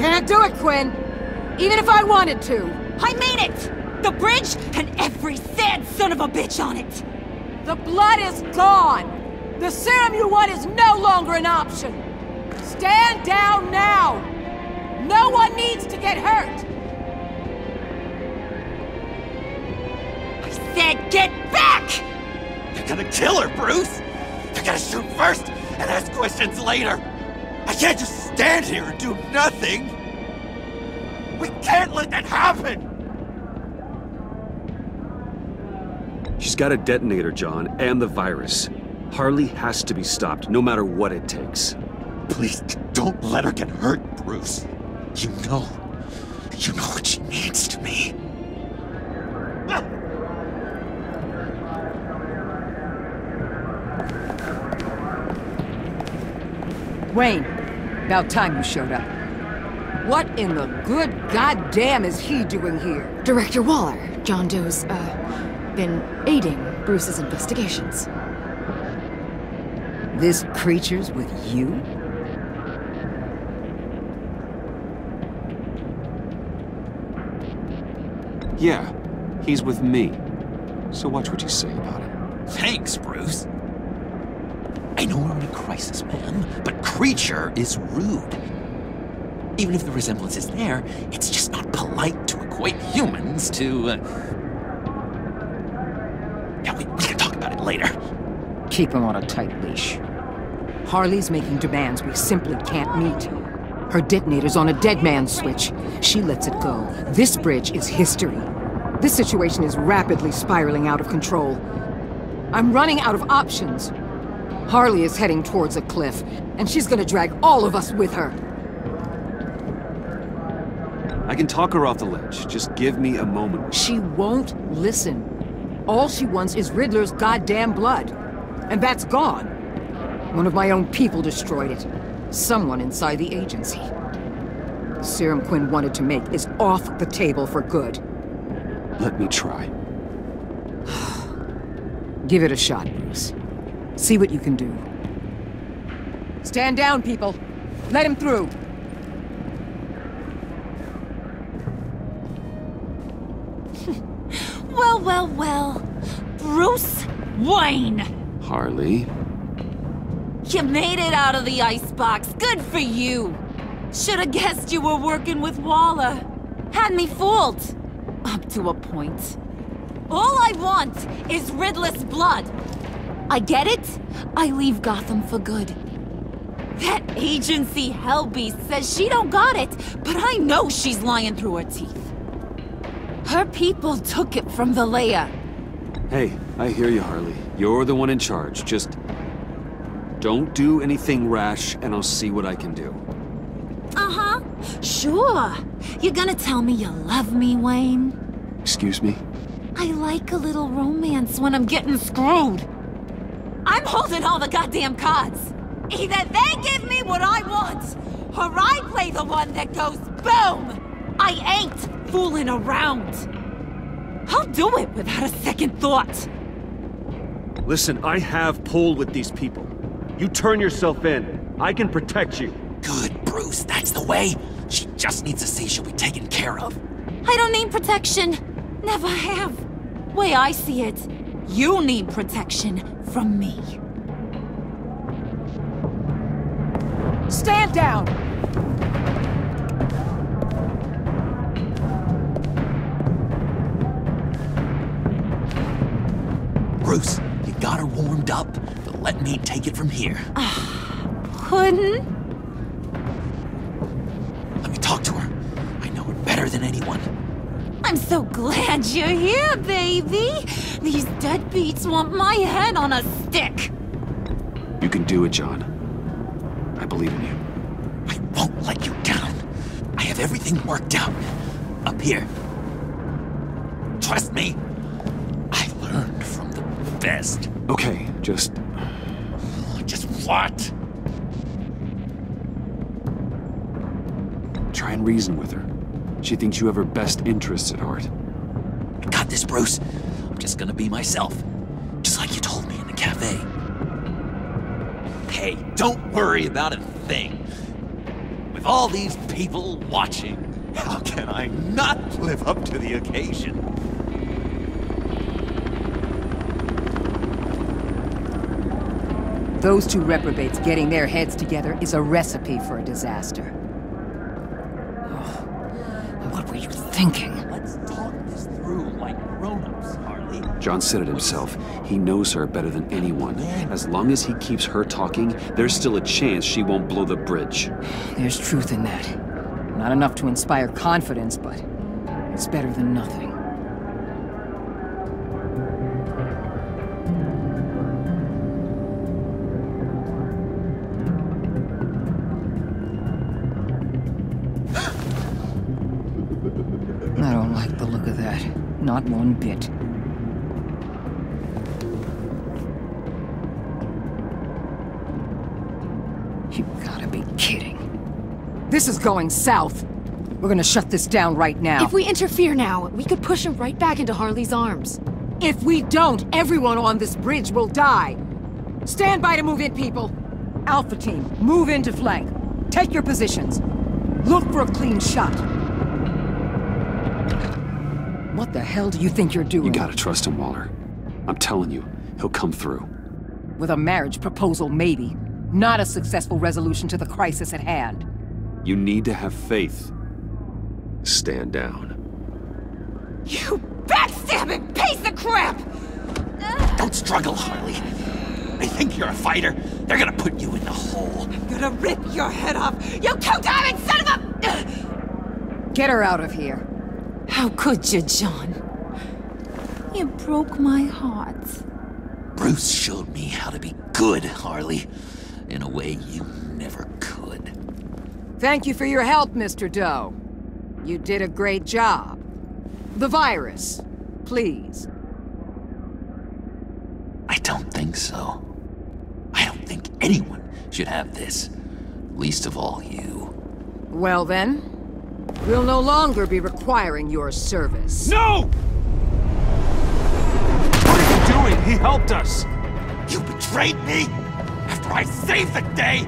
Can't do it, Quinn. Even if I wanted to. I mean it! The bridge and every sad son of a bitch on it! The blood is gone! The serum you want is no longer an option! Stand down now! No one needs to get hurt! I said get back! They're gonna kill her, Bruce! They're gonna shoot first and ask questions later! I can't just stand here and do nothing! We can't let that happen! She's got a detonator, John, and the virus. Harley has to be stopped, no matter what it takes. Please, don't let her get hurt, Bruce. You know what she means to me. Wayne, about time you showed up. What in the good goddamn is he doing here? Director Waller, John Doe's, been aiding Bruce's investigations. This creature's with you? Yeah, he's with me. So watch what you say about it. Thanks, Bruce. I know we're in a crisis, man, but creature is rude. Even if the resemblance is there, it's just not polite to equate humans to, Yeah, we can talk about it later. Keep him on a tight leash. Harley's making demands we simply can't meet. Her detonator's on a dead man's switch. She lets it go. This bridge is history. This situation is rapidly spiraling out of control. I'm running out of options. Harley is heading towards a cliff, and she's gonna drag all of us with her. I can talk her off the ledge. Just give me a moment. She won't listen. All she wants is Riddler's goddamn blood. And that's gone. One of my own people destroyed it. Someone inside the agency. The serum Quinn wanted to make is off the table for good. Let me try. Give it a shot, Bruce. See what you can do. Stand down, people. Let him through. Well. Bruce Wayne! Harley? You made it out of the icebox. Good for you. Should've guessed you were working with Waller. Had me fooled. Up to a point. All I want is Riddler's blood. I get it. I leave Gotham for good. That agency hellbeast says she don't got it, but I know she's lying through her teeth. Her people took it from the lair. Hey, I hear you, Harley. You're the one in charge. Just don't do anything rash, and I'll see what I can do. Uh-huh. Sure. You're gonna tell me you love me, Wayne? Excuse me? I like a little romance when I'm getting screwed. I'm holding all the goddamn cards. Either they give me what I want, or I play the one that goes boom! I ain't fooling around. I'll do it without a second thought. Listen, I have pull with these people. You turn yourself in. I can protect you. Good, Bruce, that's the way. She just needs to see she'll be taken care of. I don't need protection. Never have. Way I see it, you need protection from me. Stand down! Bruce, you got her warmed up, but let me take it from here. Couldn't? Let me talk to her. I know her better than anyone. I'm so glad you're here, baby. These deadbeats want my head on a stick. You can do it, John. I believe in you. I won't let you down. I have everything worked out. Up here. Trust me. I learned from the best. Okay, just what? try and reason with her. She thinks you have her best interests at heart. I got this, Bruce. I'm just gonna be myself. Just like you told me in the cafe. Hey, don't worry about a thing. With all these people watching, how can I not live up to the occasion? Those two reprobates getting their heads together is a recipe for a disaster. Oh, what were you thinking? Let's talk this through like grown-ups, Harley. John said it himself. He knows her better than anyone. As long as he keeps her talking, there's still a chance she won't blow the bridge. There's truth in that. Not enough to inspire confidence, but it's better than nothing. I don't like the look of that. Not one bit. You gotta be kidding. This is going south. We're gonna shut this down right now. If we interfere now, we could push him right back into Harley's arms. If we don't, everyone on this bridge will die. Stand by to move in, people. Alpha team, move into flank. Take your positions. Look for a clean shot. What the hell do you think you're doing? You gotta trust him, Waller. I'm telling you, he'll come through. With a marriage proposal, maybe. Not a successful resolution to the crisis at hand. You need to have faith. Stand down. You backstabbing piece of crap! Don't struggle, Harley. They think you're a fighter. They're gonna put you in the hole. I'm gonna rip your head off, you two-diamond son of a... Get her out of here. How could you, John? You broke my heart. Bruce showed me how to be good, Harley. In a way you never could. Thank you for your help, Mr. Doe. You did a great job. The virus, please. I don't think so. I don't think anyone should have this. Least of all you. Well then, we'll no longer be requiring your service. No! What are you doing? He helped us! You betrayed me after I saved the day!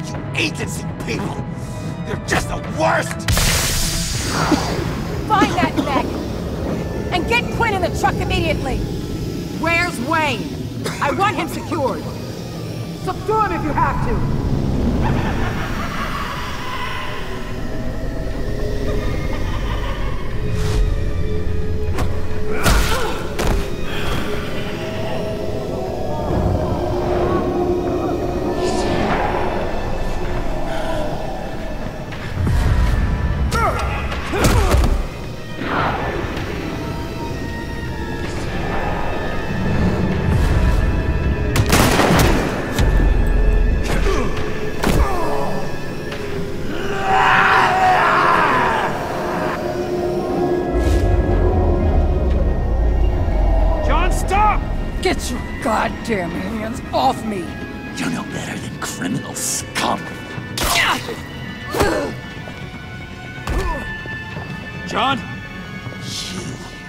You agency people! They're just the worst! Find that mech! And get Quinn in the truck immediately! Where's Wayne? I want him secured! Subdue him if you have to! Get your goddamn hands off me! You're no better than criminal scum. John? You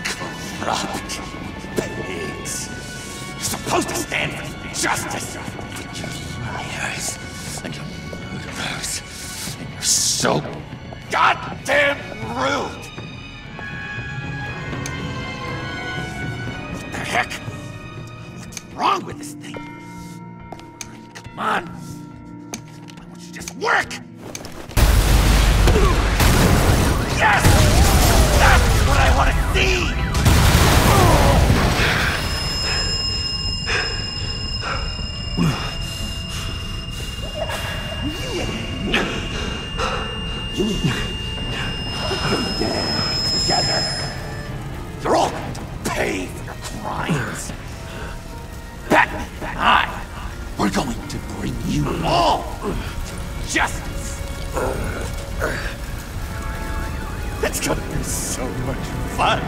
corrupt pigs. You're supposed to stand for justice. But you're liars. And you're murderers. And you're so goddamn rude. What the heck? What's wrong with this thing? Come on. Why don't you just work? Yes! That's what I want to see! You're dead together. You're all going to pay for your crimes. Batman and I, we're going to bring you all to justice. That's gonna be so much fun!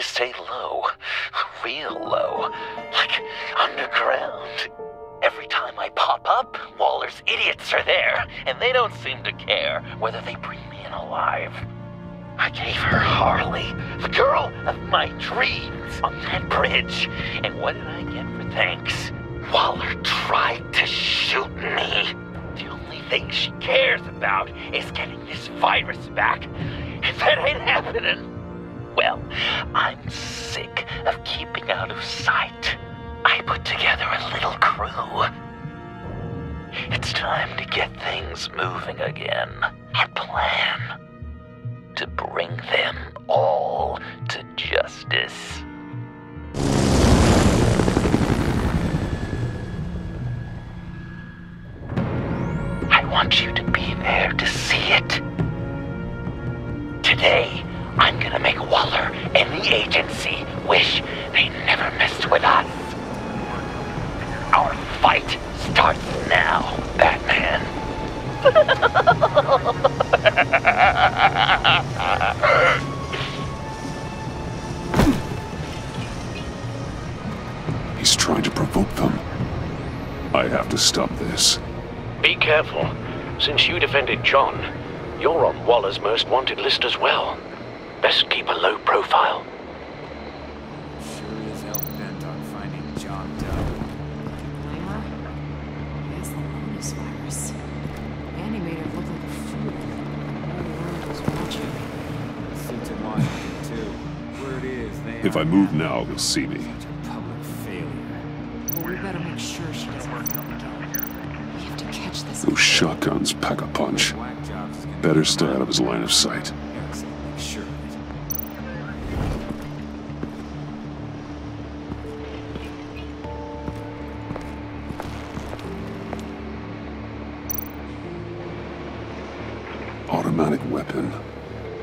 stay low. Real low. Like underground. Every time I pop up, Waller's idiots are there, and they don't seem to care whether they bring me in alive. I gave her Harley, the girl of my dreams, on that bridge. And what did I get for thanks? Waller tried to shoot me. The only thing she cares about is getting this virus back. If that ain't happening, well, I'm sick of keeping out of sight. I put together a little crew. It's time to get things moving again. A plan. To bring them all to justice. I want you to be there to see it. Today, I'm gonna make Waller and the agency wish they never messed with us. Our fight starts now, Batman. He's trying to provoke them. I have to stop this. Be careful. Since you defended John, you're on Waller's most wanted list as well. Best keep a low profile. Sure is hell bent on finding John Doe. Blame her? It's the bonus virus. Annie made her look like a fool. The whole world was watching. Suits in Washington, too. Word is, they If I move now, they'll see me. such a public failure. But we better make sure she doesn't come again. We have to catch this. Those shotguns pack a punch. Whack jobs is gonna Better stay out of his line of sight. Yes, make sure of it. Automatic weapon.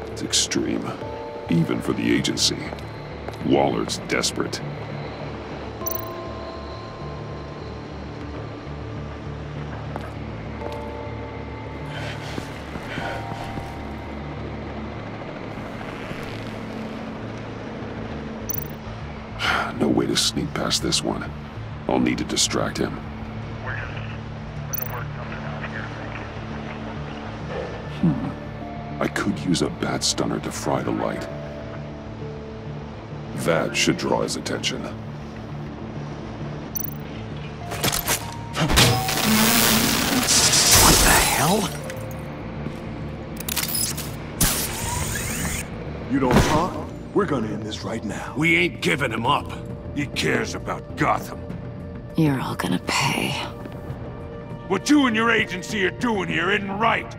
It's extreme. Even for the agency. Waller's desperate. No way to sneak past this one. I'll need to distract him. I could use a bat stunner to fry the light. That should draw his attention. What the hell? You don't talk? We're gonna end this right now. We ain't giving him up. He cares about Gotham. You're all gonna pay. What you and your agency are doing here isn't right.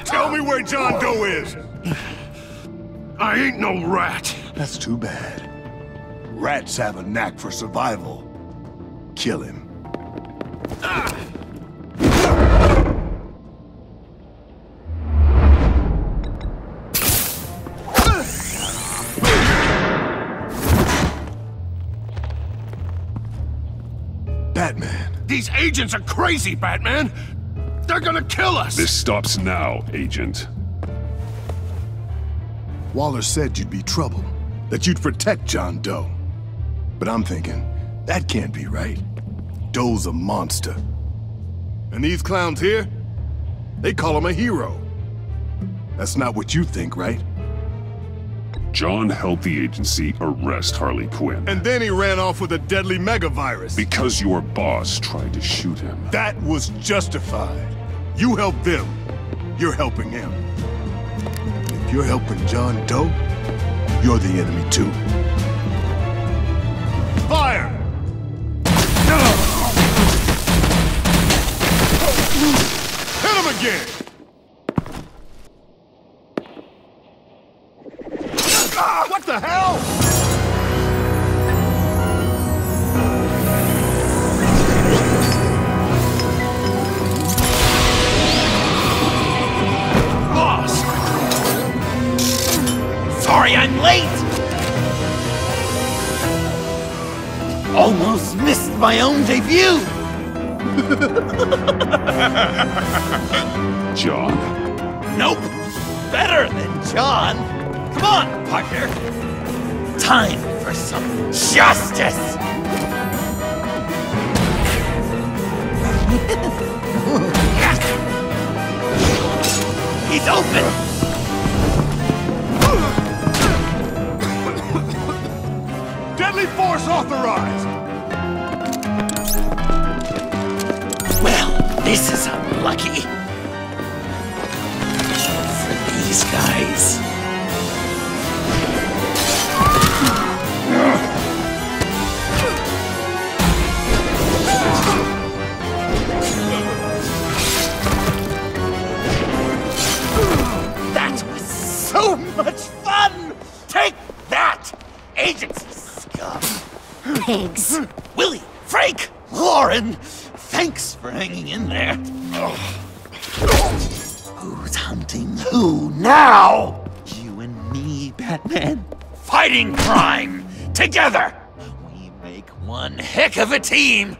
Tell me where John Doe is! I ain't no rat. That's too bad. Rats have a knack for survival. Kill him. Batman. These agents are crazy, Batman. They're gonna kill us. This stops now, Agent. Waller said you'd be trouble, that you'd protect John Doe. But I'm thinking, that can't be right. Doe's a monster. And these clowns here, they call him a hero. That's not what you think, right? John helped the agency arrest Harley Quinn. And then he ran off with a deadly megavirus. Because your boss tried to shoot him. That was justified. You helped them. You're helping him. If you're helping John Doe, you're the enemy too. Fire! Hit him again! What the hell? Boss! Sorry I'm late! Almost missed my own debut! John? Nope! Better than John! Come on, partner! Time for some justice! He's open! Deadly force authorized! Well, this is unlucky. For these guys. That was so much fun! Take that, agency scum! Pigs. Willie, Frank, Lauren, thanks for hanging in there. Who's hunting who now? You and me, Batman. Fighting crime together. We make one heck of a team.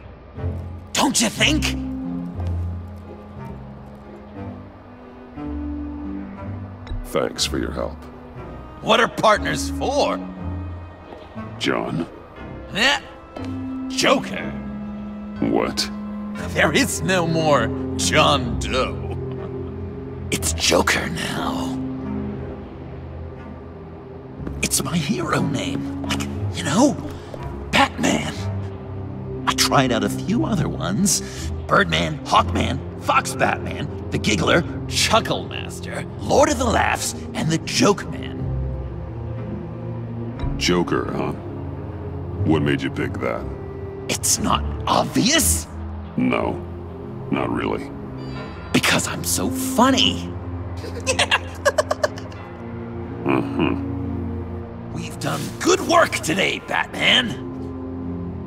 Don't you think? Thanks for your help, What are partners for? John. Eh? Joker. What? There is no more John Doe. It's Joker now. It's my hero name. Like, you know, Batman. I tried out a few other ones. Birdman, Hawkman, Fox Batman, the Giggler, Chuckle Master, Lord of the Laughs, and the Joke Man. Joker, huh? What made you pick that? It's not obvious. No, not really. Because I'm so funny. We've done good work today, Batman.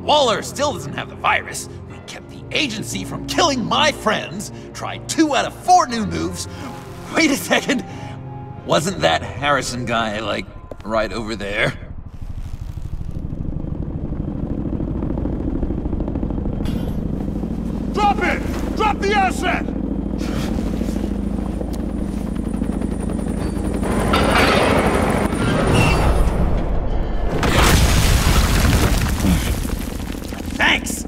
Waller still doesn't have the virus. We kept the agency from killing my friends. Tried 2 out of 4 new moves. Wait a second. Wasn't that Harrison guy, like, right over there? Drop it! Drop the asset! Thanks!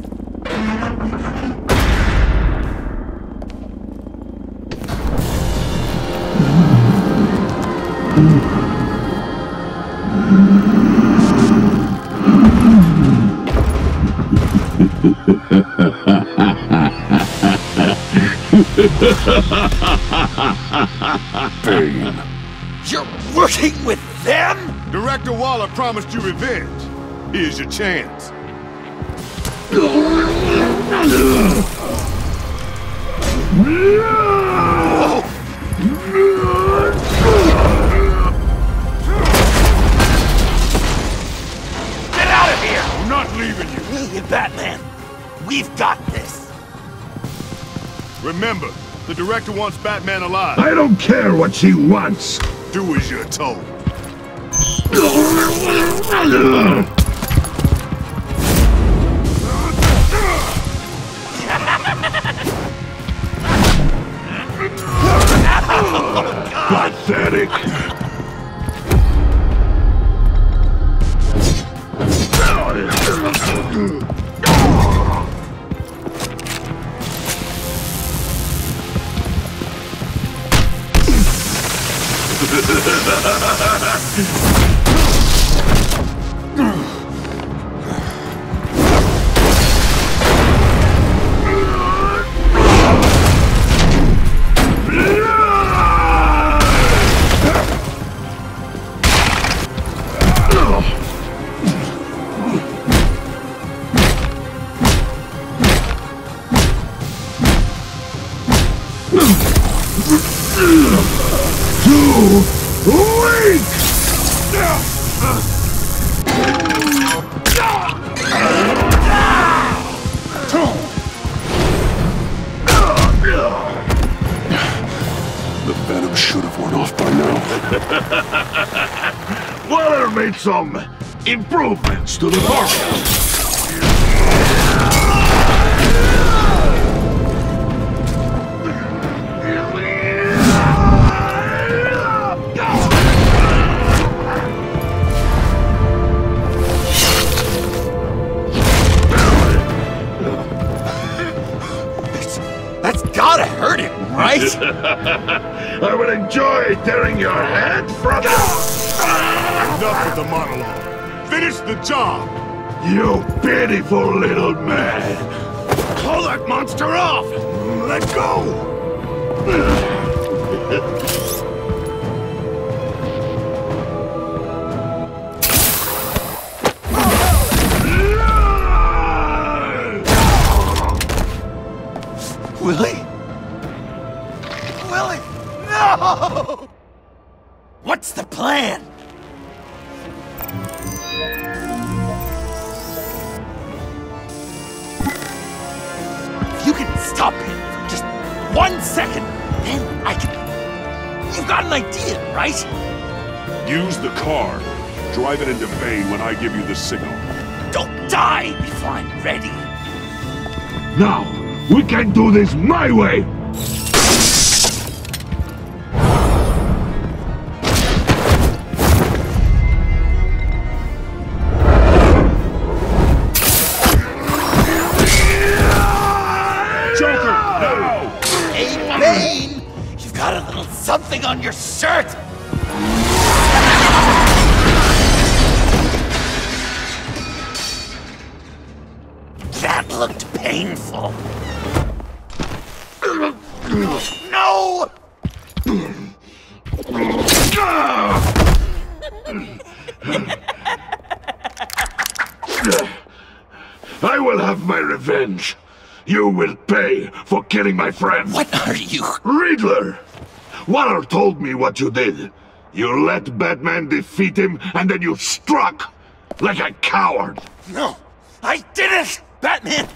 Bane. You're working with them? Director Waller promised you revenge. Here's your chance. Get out of here! I'm not leaving you. Hey, Batman, we've got this. Remember, the director wants Batman alive. I don't care what she wants. Do as you're told. Pathetic. Too weak! The venom should have worn off by now. Waller made some improvements to the formula. That's gotta hurt him, right? I will enjoy tearing your head from it! Enough with the monologue. Finish the job! You pitiful little man! Pull that monster off! Let go! Willie? Willie! No! What's the plan? If you can stop him for just 1 second, then I can... You've got an idea, right? Use the car. Drive it into Maine when I give you the signal. Don't die before I'm ready. Now, we can do this my way! Joker, now! Hey, Bane! You've got a little something on your shirt! That looked painful. No! I will have my revenge. You will pay for killing my friend. What are you? Riddler! Waller told me what you did. You let Batman defeat him, and then you struck like a coward. No, I didn't! Batman!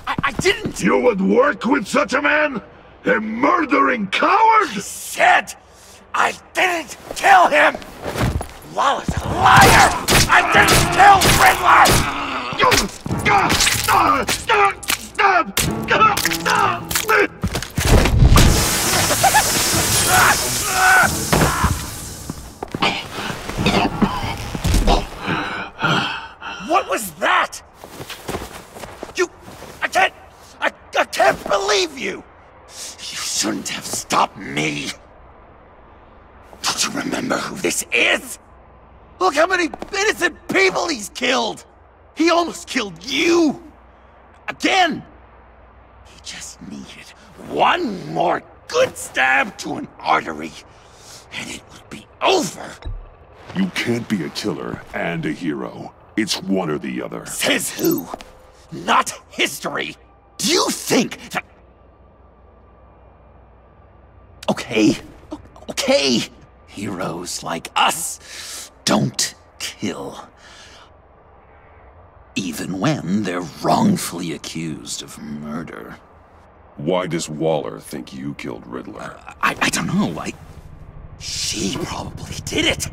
I didn't! You would work with such a man? A murdering coward? I said I didn't kill him! Waller's a liar! I didn't kill Riddler! What was that? I can't believe you! You shouldn't have stopped me. Don't you remember who this is? Look how many innocent people he's killed! He almost killed you! Again! He just needed one more good stab to an artery, and it would be over. You can't be a killer and a hero. It's one or the other. Says who? Not history! Do you think that... Okay. Heroes like us don't kill. Even when they're wrongfully accused of murder. Why does Waller think you killed Riddler? I don't know, She probably did it!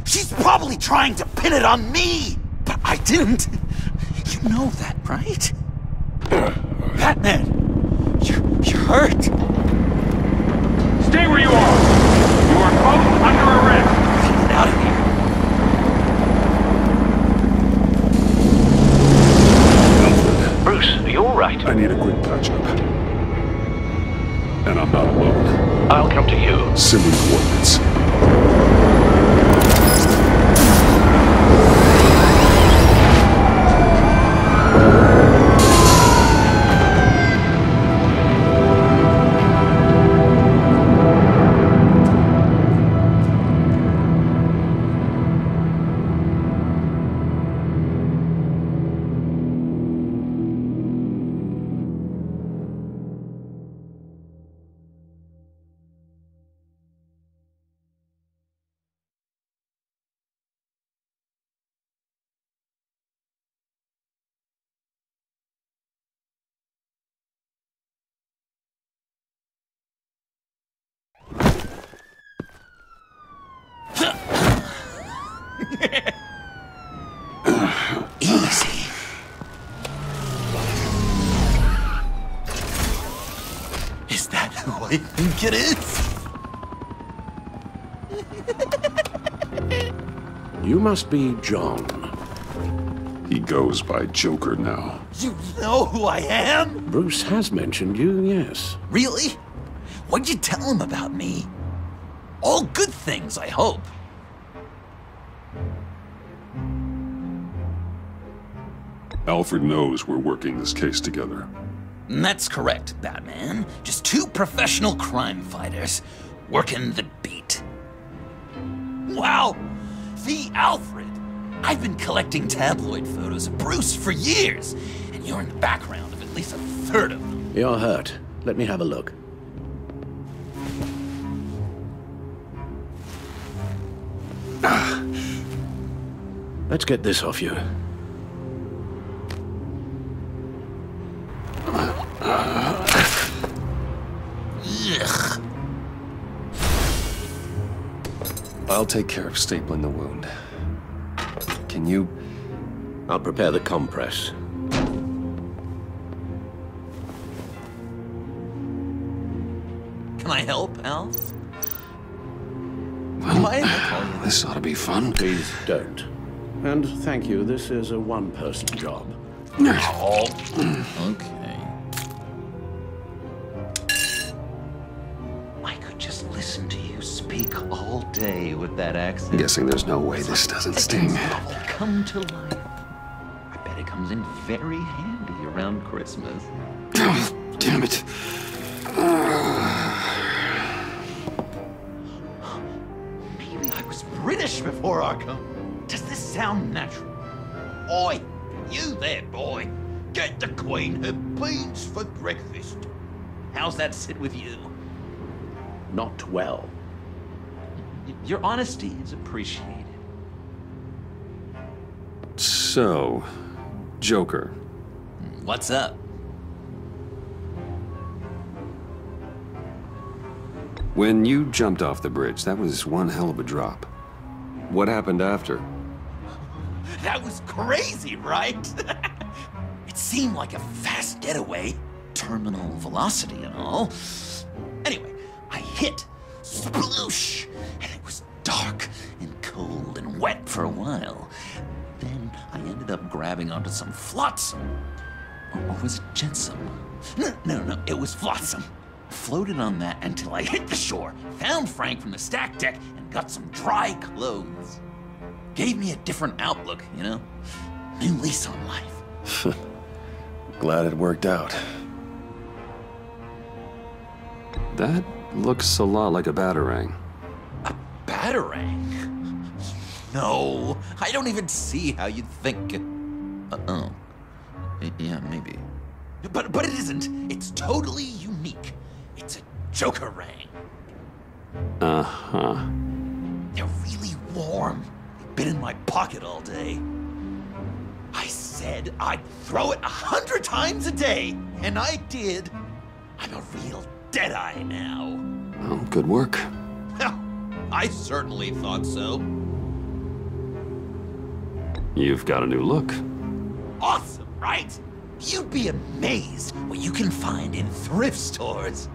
She's probably trying to pin it on me! But I didn't! You know that, right? Batman! You're hurt! Stay where you are! You are both under arrest! Get out of here! Bruce, are you alright? I need a quick touch-up. And I'm not alone. I'll come to you. Send me coordinates. Easy. Is that who I think it is? You must be John. He goes by Joker now. You know who I am? Bruce has mentioned you, yes. Really? What'd you tell him about me? All good things, I hope. Alfred knows we're working this case together. That's correct, Batman. Just two professional crime fighters working the beat. Wow! The Alfred! I've been collecting tabloid photos of Bruce for years, and you're in the background of at least a third of them. You're hurt. Let me have a look. Let's get this off you. Ugh. I'll take care of stapling the wound. Can you? I'll prepare the compress. Can I help, Al? Well, this ought to be fun. Please don't. And thank you, this is a one-person job. Oh, okay. I could just listen to you speak all day with that accent. I'm guessing there's no way this doesn't sting. Come to life. I bet it comes in very handy around Christmas. Oh, damn it. Maybe I was British before Arkham. Does this sound natural? Oi, you there, boy. Get the Queen her beans for breakfast. How's that sit with you? Not well. Your honesty is appreciated. So, Joker. What's up? When you jumped off the bridge, that was one hell of a drop. What happened after? That was crazy, right? It seemed like a fast getaway. Terminal velocity and all. Anyway, I hit. Sploosh! And it was dark and cold and wet for a while. Then I ended up grabbing onto some flotsam. Or was it jetsam? No, it was flotsam. Floated on that until I hit the shore, found Frank from the stack deck, and got some dry clothes. Gave me a different outlook, you know? New lease on life. Glad it worked out. That looks a lot like a batarang. A batarang? No, I don't even see how you'd think. Oh. Yeah, maybe. But it isn't. It's totally unique. It's a Joker-rang. Uh-huh. They're really warm. They've been in my pocket all day. I said I'd throw it 100 times a day, and I did. I'm a real Deadeye now. Well, good work. I certainly thought so. You've got a new look. Awesome, right? You'd be amazed what you can find in thrift stores.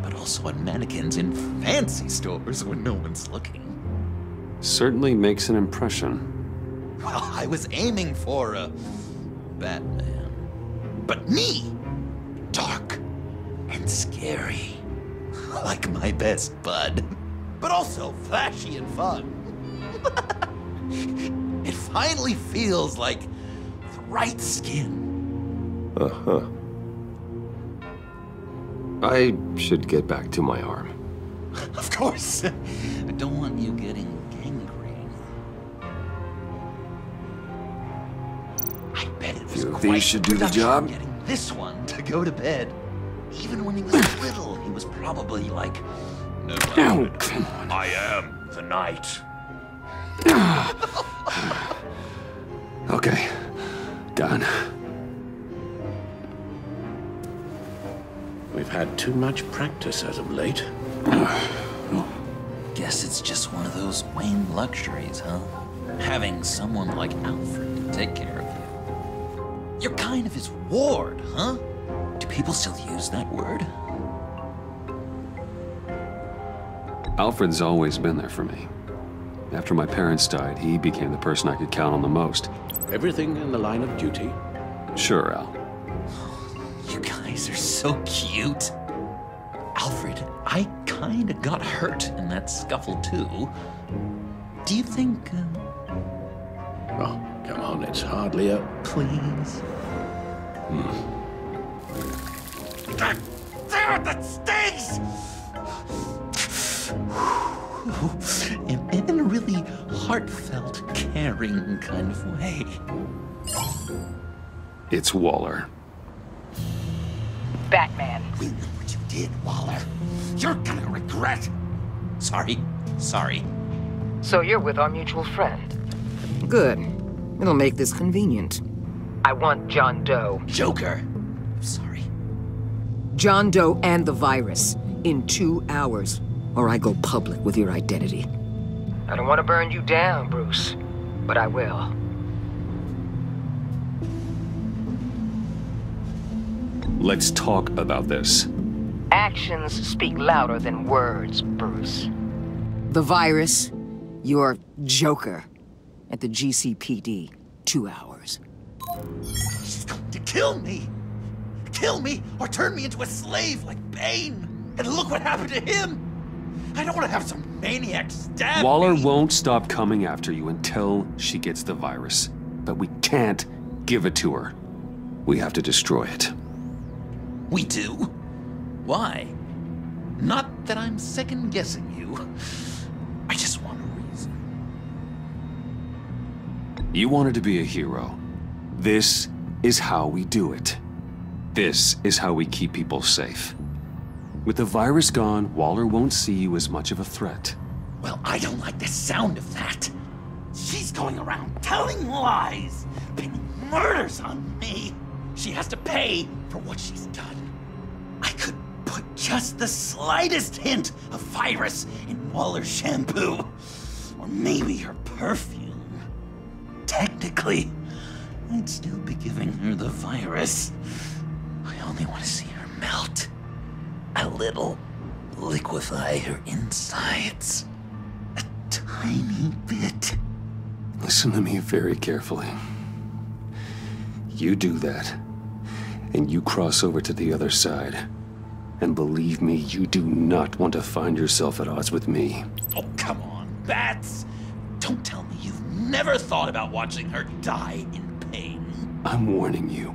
But also on mannequins in fancy stores when no one's looking. Certainly makes an impression. Well, I was aiming for a Batman. But me, dark and scary. Like my best bud. But also flashy and fun. It finally feels like the right skin. Uh-huh. I should get back to my arm. Of course. I don't want you getting gangrene. I bet it was quite these should do the job. Getting this one to go to bed. Even when he was little, he was probably like, no, oh, come on. I am the Knight. Okay, done. We've had too much practice as of late. Guess it's just one of those Wayne luxuries, huh? Having someone like Alfred to take care of you. You're kind of his ward, huh? Do people still use that word? Alfred's always been there for me. After my parents died, he became the person I could count on the most. Everything in the line of duty? Sure, Al. You guys are so cute. Alfred, I kinda got hurt in that scuffle too. Do you think... Oh, come on, it's hardly a... Please? God damn it, that stings! In a really heartfelt, caring kind of way. It's Waller. Batman. We know what you did, Waller. You're gonna regret. Sorry. So you're with our mutual friend. Good. It'll make this convenient. I want John Doe. Joker. Sorry. John Doe and the virus in 2 hours, or I go public with your identity. I don't want to burn you down, Bruce, but I will. Let's talk about this. Actions speak louder than words, Bruce. The virus, your Joker, at the GCPD, 2 hours. She's going to kill me! Kill me or turn me into a slave like Bane! And look what happened to him! I don't want to have some maniac stab Waller me. won't stop coming after you until she gets the virus. But we can't give it to her. We have to destroy it. We do? Why? Not that I'm second-guessing you. I just want a reason. You wanted to be a hero. This is how we do it. This is how we keep people safe. With the virus gone, Waller won't see you as much of a threat. Well, I don't like the sound of that. She's going around telling lies, pinning murders on me. She has to pay for what she's done. I could put just the slightest hint of virus in Waller's shampoo. Or maybe her perfume. Technically, I'd still be giving her the virus. I only want to see her melt. A little. Liquefy her insides. A tiny bit. Listen to me very carefully. You do that, and you cross over to the other side. And believe me, you do not want to find yourself at odds with me. Oh, come on, Bats! Don't tell me you've never thought about watching her die in pain. I'm warning you.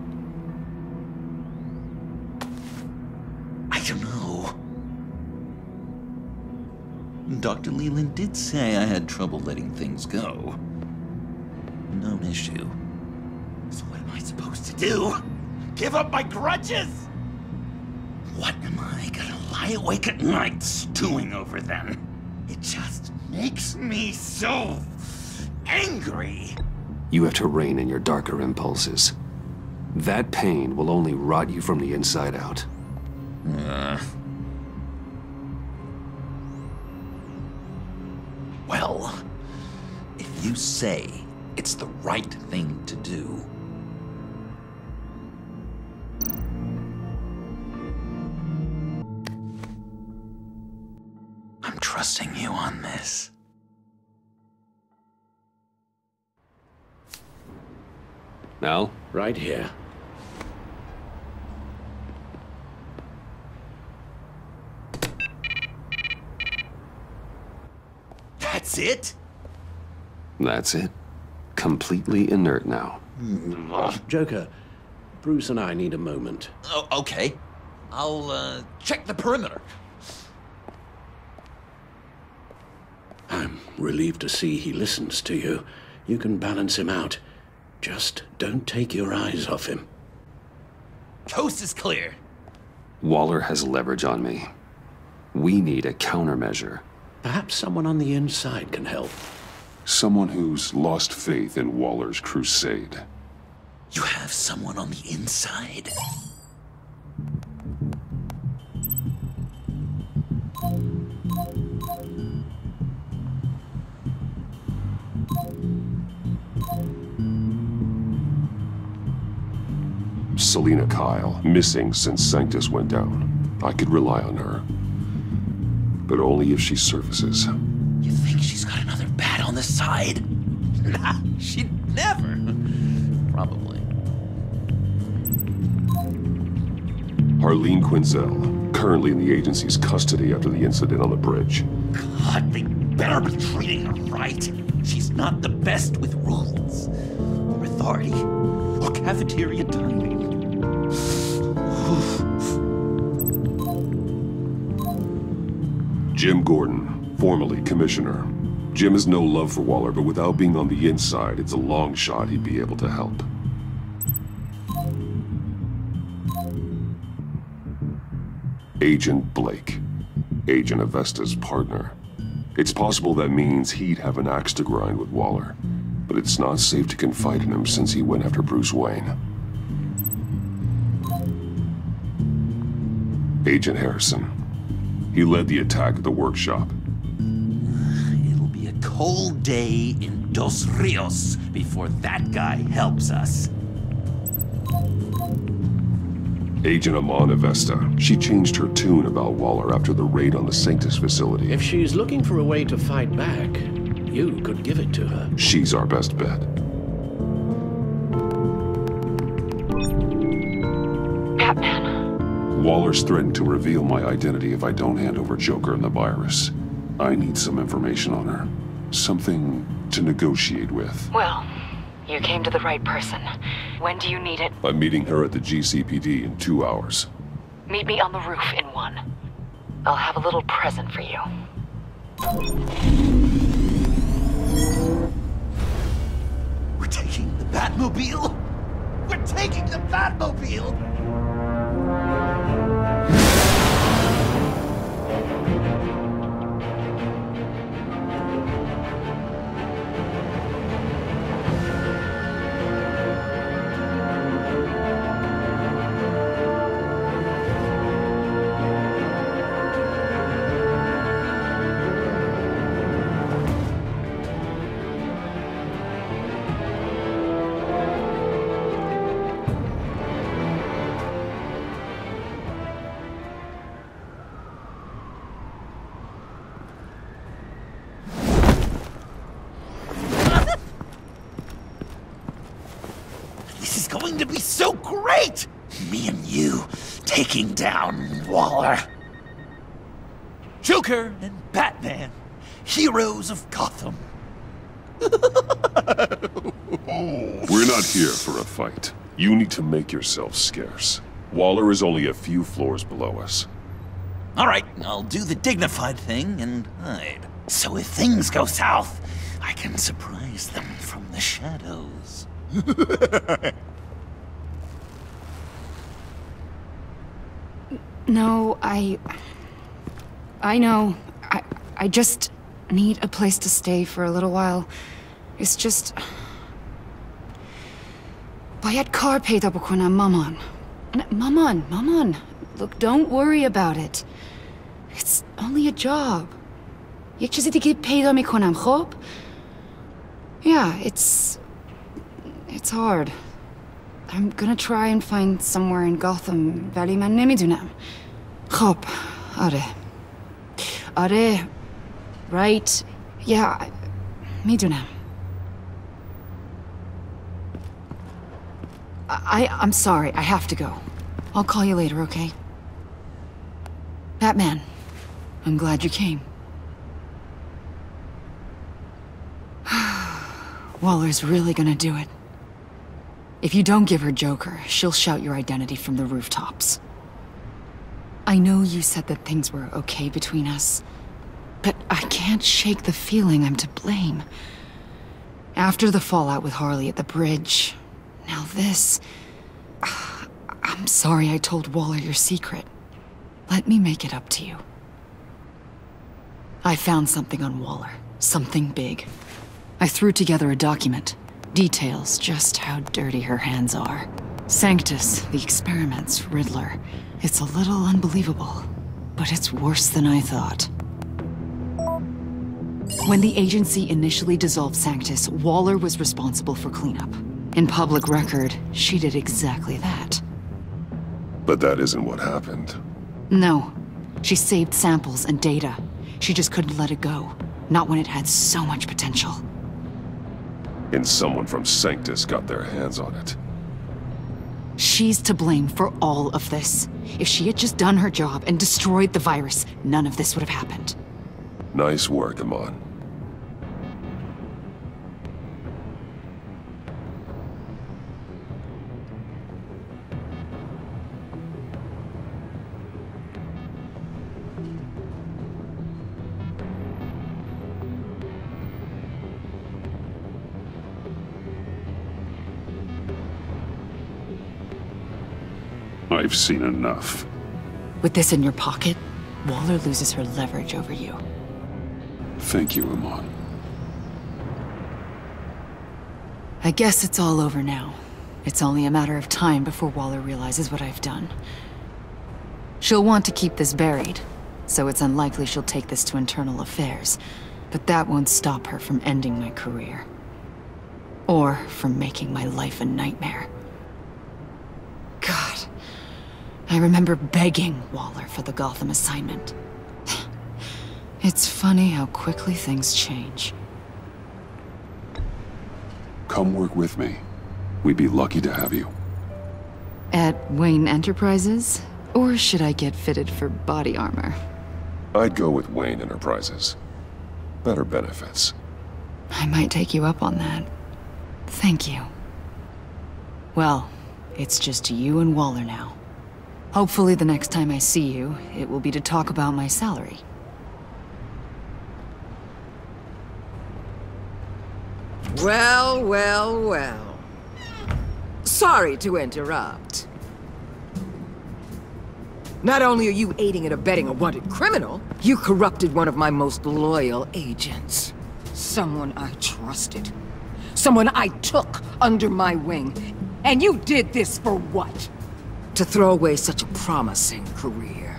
I don't know. Dr. Leland did say I had trouble letting things go. No issue. So what am I supposed to do? Give up my grudges? What am I gonna lie awake at night stewing over then? It just makes me so angry. You have to rein in your darker impulses. That pain will only rot you from the inside out. Well, if you say it's the right thing to do, I'm trusting you on this. Al? Right here. That's it? That's it. Completely inert now. Joker, Bruce and I need a moment. Oh, okay. I'll, check the perimeter. I'm relieved to see he listens to you. You can balance him out. Just don't take your eyes off him. Coast is clear. Waller has leverage on me. We need a countermeasure. Perhaps someone on the inside can help. Someone who's lost faith in Waller's crusade. You have someone on the inside? Selina Kyle, missing since Sanctus went down. I could rely on her. But only if she surfaces. You think she's got another bat on the side? Nah, she'd never. Probably. Harleen Quinzel, currently in the agency's custody after the incident on the bridge. God, they better be treating her right. She's not the best with rules, or authority, or cafeteria timing. Jim Gordon, formerly Commissioner. Jim has no love for Waller, but without being on the inside, it's a long shot he'd be able to help. Agent Blake. Agent Avesta's partner. It's possible that means he'd have an axe to grind with Waller, but it's not safe to confide in him since he went after Bruce Wayne. Agent Harrison. He led the attack at the workshop. It'll be a cold day in Dos Rios before that guy helps us. Agent Amon Avesta. She changed her tune about Waller after the raid on the Sanctus facility. If she's looking for a way to fight back, you could give it to her. She's our best bet. Batman. Waller's threatened to reveal my identity if I don't hand over Joker and the virus. I need some information on her. Something to negotiate with. Well, you came to the right person. When do you need it? I'm meeting her at the GCPD in 2 hours. Meet me on the roof in 1. I'll have a little present for you. We're taking the Batmobile? We're taking the Batmobile! Going to be so great! Me and you taking down Waller. Joker and Batman, heroes of Gotham. We're not here for a fight. You need to make yourself scarce. Waller is only a few floors below us. All right, I'll do the dignified thing and hide. So if things go south, I can surprise them from the shadows. No, I know. I just need a place to stay for a little while. It's just... Bayad kar peyda bukonam maman. Maman. Look, don't worry about it. It's only a job. Yek chizi dige peyda mikonam, khob? Yeah, it's hard. I'm gonna try and find somewhere in Gotham, vali man nemidunam. Khob, Are, right? Yeah, midunam. I'm sorry, I have to go. I'll call you later, okay? Batman, I'm glad you came. Waller's really gonna do it. If you don't give her Joker, she'll shout your identity from the rooftops. I know you said that things were okay between us, but I can't shake the feeling I'm to blame. After the fallout with Harley at the bridge, now this... I'm sorry I told Waller your secret. Let me make it up to you. I found something on Waller. Something big. I threw together a document. Details just how dirty her hands are. Sanctus, the experiments, Riddler. It's a little unbelievable, but it's worse than I thought. When the agency initially dissolved Sanctus, Waller was responsible for cleanup. In public record, she did exactly that. But that isn't what happened. No. She saved samples and data. She just couldn't let it go. Not when it had so much potential. And someone from Sanctus got their hands on it. She's to blame for all of this. If she had just done her job and destroyed the virus, none of this would have happened. Nice work, Amon. I've seen enough. With this in your pocket, Waller loses her leverage over you. Thank you, Amon. I guess it's all over now. It's only a matter of time before Waller realizes what I've done. She'll want to keep this buried, so it's unlikely she'll take this to internal affairs. But that won't stop her from ending my career. Or from making my life a nightmare. God. I remember begging Waller for the Gotham assignment. It's funny how quickly things change. Come work with me. We'd be lucky to have you. At Wayne Enterprises? Or should I get fitted for body armor? I'd go with Wayne Enterprises. Better benefits. I might take you up on that. Thank you. Well, it's just you and Waller now. Hopefully the next time I see you, it will be to talk about my salary. Well, well, well. Sorry to interrupt. Not only are you aiding and abetting a wanted criminal, you corrupted one of my most loyal agents. Someone I trusted. Someone I took under my wing. And you did this for what? To throw away such a promising career.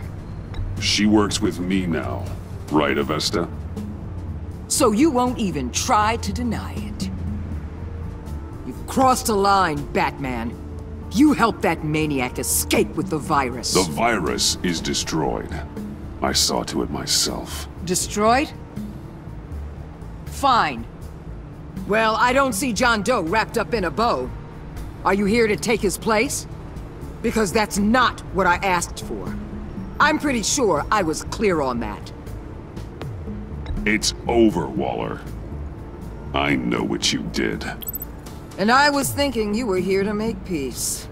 She works with me now, right, Avesta? So you won't even try to deny it. You've crossed a line, Batman. You helped that maniac escape with the virus. The virus is destroyed. I saw to it myself. Destroyed? Fine. Well, I don't see John Doe wrapped up in a bow. Are you here to take his place? Because that's not what I asked for. I'm pretty sure I was clear on that. It's over, Waller. I know what you did. And I was thinking you were here to make peace.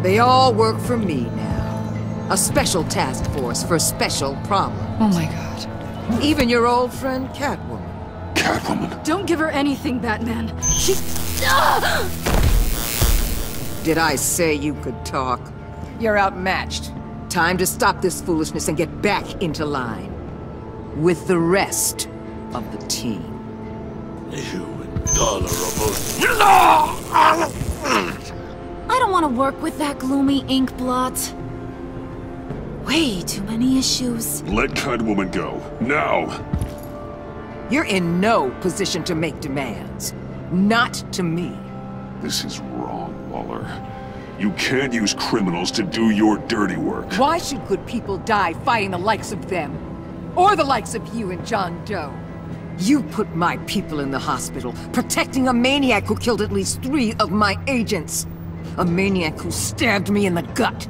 They all work for me now. A special task force for special problems. Oh my god. Even your old friend Catwoman. Catwoman? Don't give her anything, Batman. Did I say you could talk? You're outmatched. Time to stop this foolishness and get back into line. With the rest of the team. You intolerable... I don't want to work with that gloomy ink blot. Way too many issues. Let Catwoman go, now! You're in no position to make demands. Not to me. This is wrong, Waller. You can't use criminals to do your dirty work. Why should good people die fighting the likes of them? Or the likes of you and John Doe? You put my people in the hospital, protecting a maniac who killed at least 3 of my agents. A maniac who stabbed me in the gut.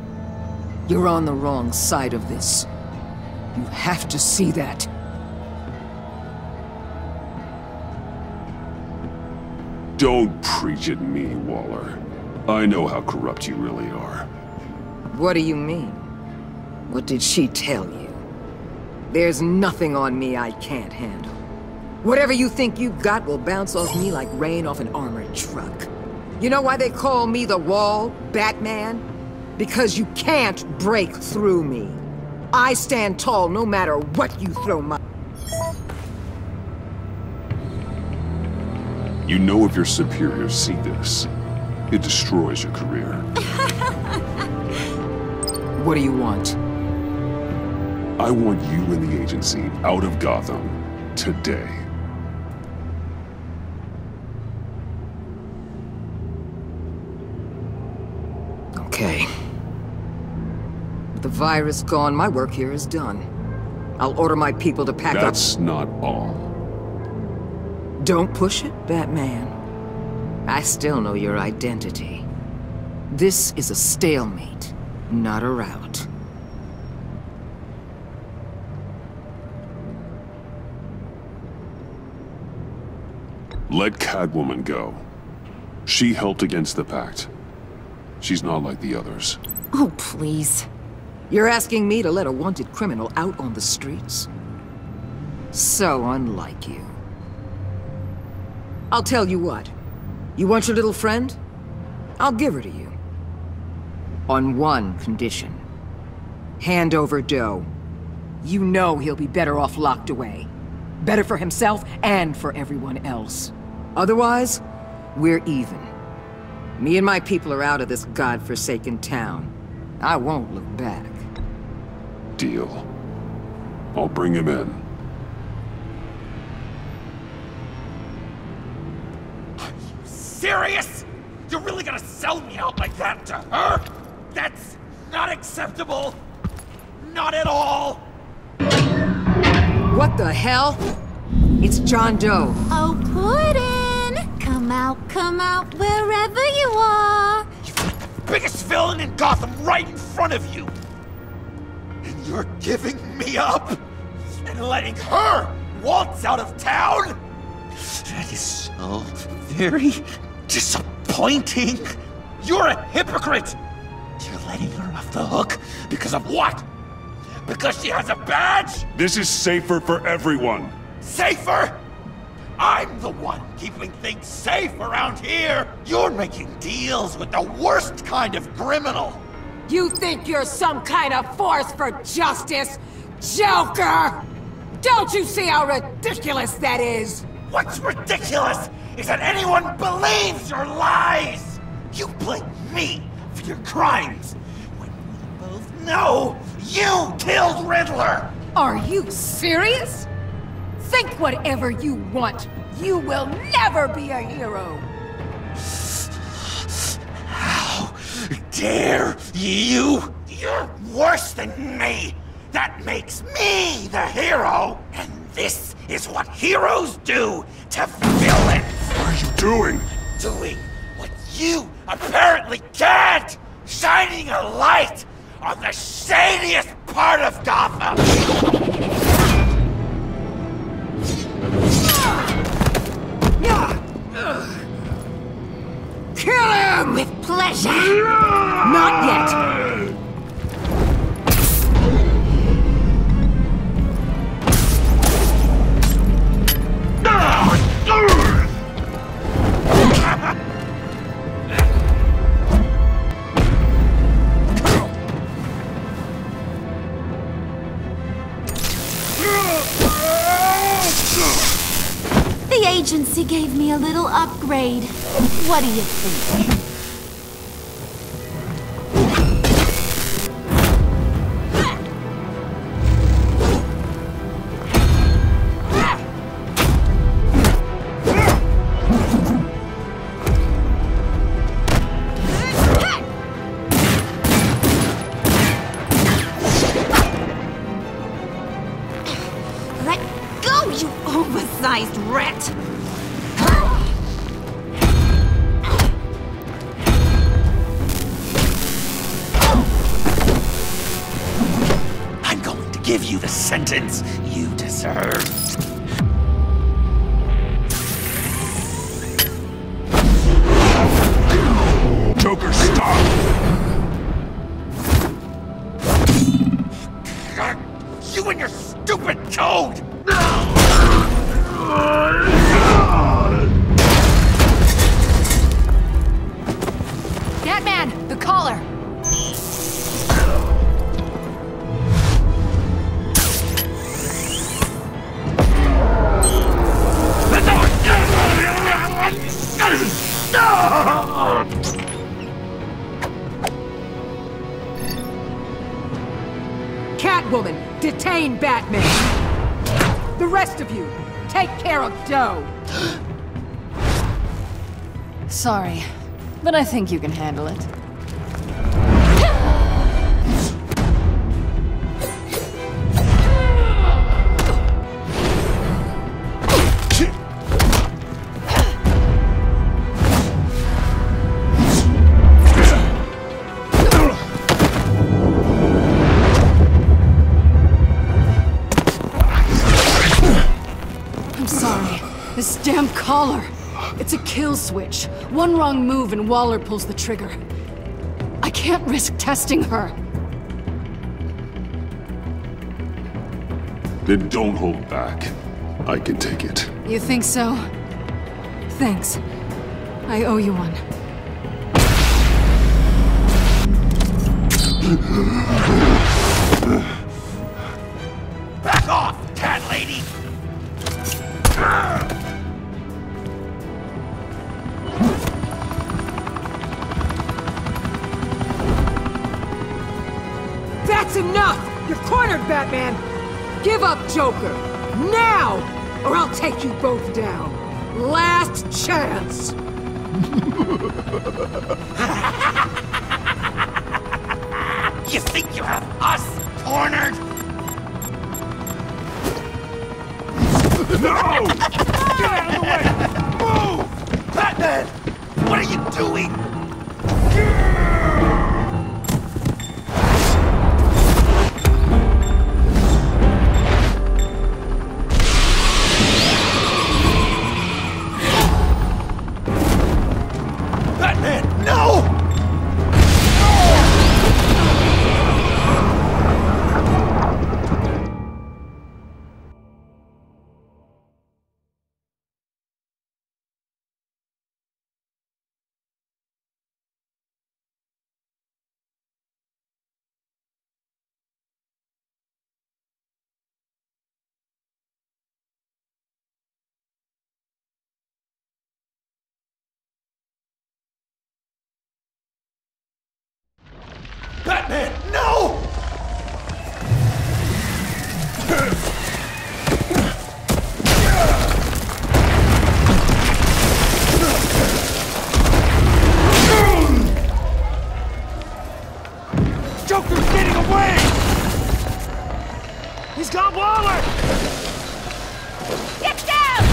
You're on the wrong side of this. You have to see that. Don't preach at me, Waller. I know how corrupt you really are. What do you mean? What did she tell you? There's nothing on me I can't handle. Whatever you think you've got will bounce off me like rain off an armored truck. You know why they call me the Wall, Batman? Because you can't break through me. I stand tall no matter what you throw my... You know if your superiors see this, it destroys your career. What do you want? I want you and the agency out of Gotham today. Okay. With the virus gone, my work here is done. I'll order my people to pack up... That's not all. Don't push it, Batman. I still know your identity. This is a stalemate, not a rout. Let Catwoman go. She helped against the Pact. She's not like the others. Oh, please. You're asking me to let a wanted criminal out on the streets? So unlike you. I'll tell you what. You want your little friend? I'll give her to you. On one condition. Hand over Doe. You know he'll be better off locked away. Better for himself and for everyone else. Otherwise, we're even. Me and my people are out of this godforsaken town. I won't look back. Deal. I'll bring him in. Serious? You're really gonna sell me out like that to her? That's not acceptable. Not at all. What the hell? It's John Doe. Oh, Puddin'! Come out, wherever you are. You've got the biggest villain in Gotham right in front of you. And you're giving me up? And letting her waltz out of town? That is so very disappointing. You're a hypocrite. You're letting her off the hook because of what? Because she has a badge? This is safer for everyone. Safer? I'm the one keeping things safe around here. You're making deals with the worst kind of criminal. You think you're some kind of force for justice, Joker? Don't you see how ridiculous that is? What's ridiculous is that anyone believes your lies. You blame me for your crimes when we both know you killed Riddler. Are you serious? Think whatever you want. You will never be a hero. How dare you? You're worse than me. That makes me the hero. And this is what heroes do to villains. What are you doing? Doing what you apparently can't. Shining a light on the shadiest part of Gotham. Kill him! With pleasure. Not yet. The agency gave me a little upgrade. What do you think? Let go, you oversized rat! I'm going to give you the sentence you deserve. Joker, stop! You and your stupid code! Batman, the collar! Catwoman, detain Batman. The rest of you, take care of Doe. Sorry, but I think you can handle it. damn collar! It's a kill switch. One wrong move and Waller pulls the trigger. I can't risk testing her. Then don't hold back. I can take it. You think so? Thanks. I owe you one. Back off, cat lady! That's enough! You're cornered, Batman! Give up, Joker! Now! Or I'll take you both down! Last chance! You think you have us cornered? No! Get out of the way! Move! Batman! What are you doing? Batman, no! Batman, no! Joker's getting away! He's got Waller! Get down!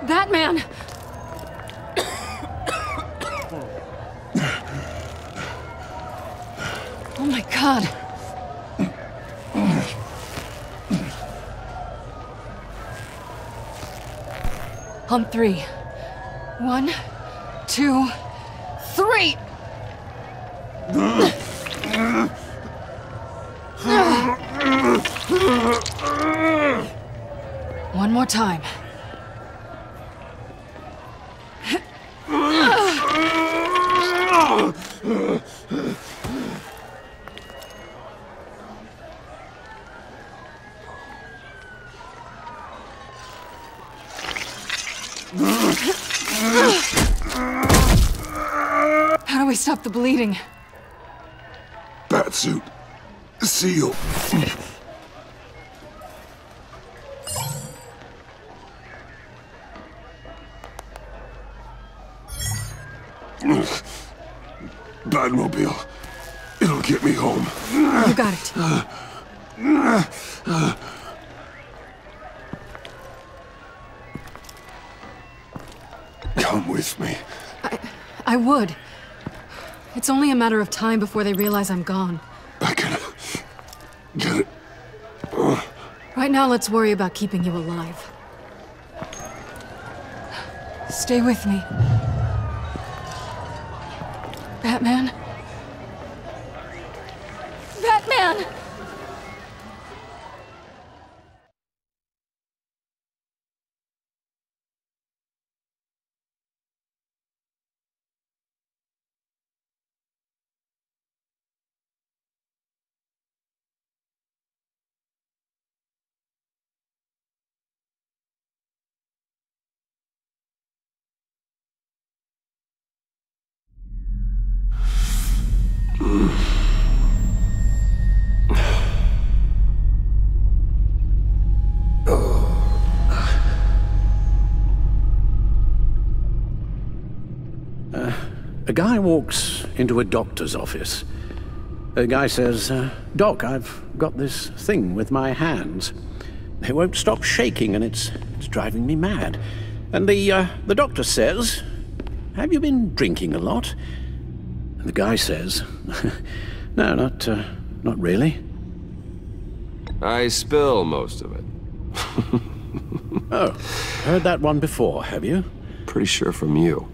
Batman! Oh my God. On three. 1, 2, 3! One more time. How do we stop the bleeding? Batsuit. Seal. Batmobile. It'll get me home. You got it. Come with me. I would. It's only a matter of time before they realize I'm gone. I can get it. Right now, let's worry about keeping you alive. Stay with me. Batman? Batman! A guy walks into a doctor's office. The guy says, Doc, I've got this thing with my hands. They won't stop shaking and it's driving me mad. And the doctor says, have you been drinking a lot? And the guy says, no, not really. I spill most of it. Oh, heard that one before, have you? Pretty sure from you.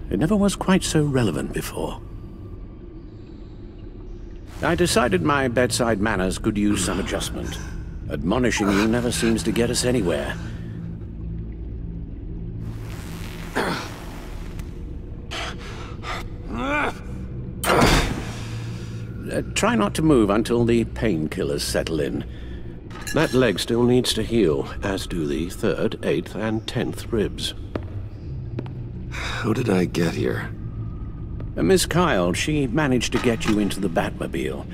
It never was quite so relevant before. I decided my bedside manners could use some adjustment. Admonishing you never seems to get us anywhere. Try not to move until the painkillers settle in. That leg still needs to heal, as do the 3rd, 8th, and 10th ribs. How did I get here? Miss Kyle, she managed to get you into the Batmobile.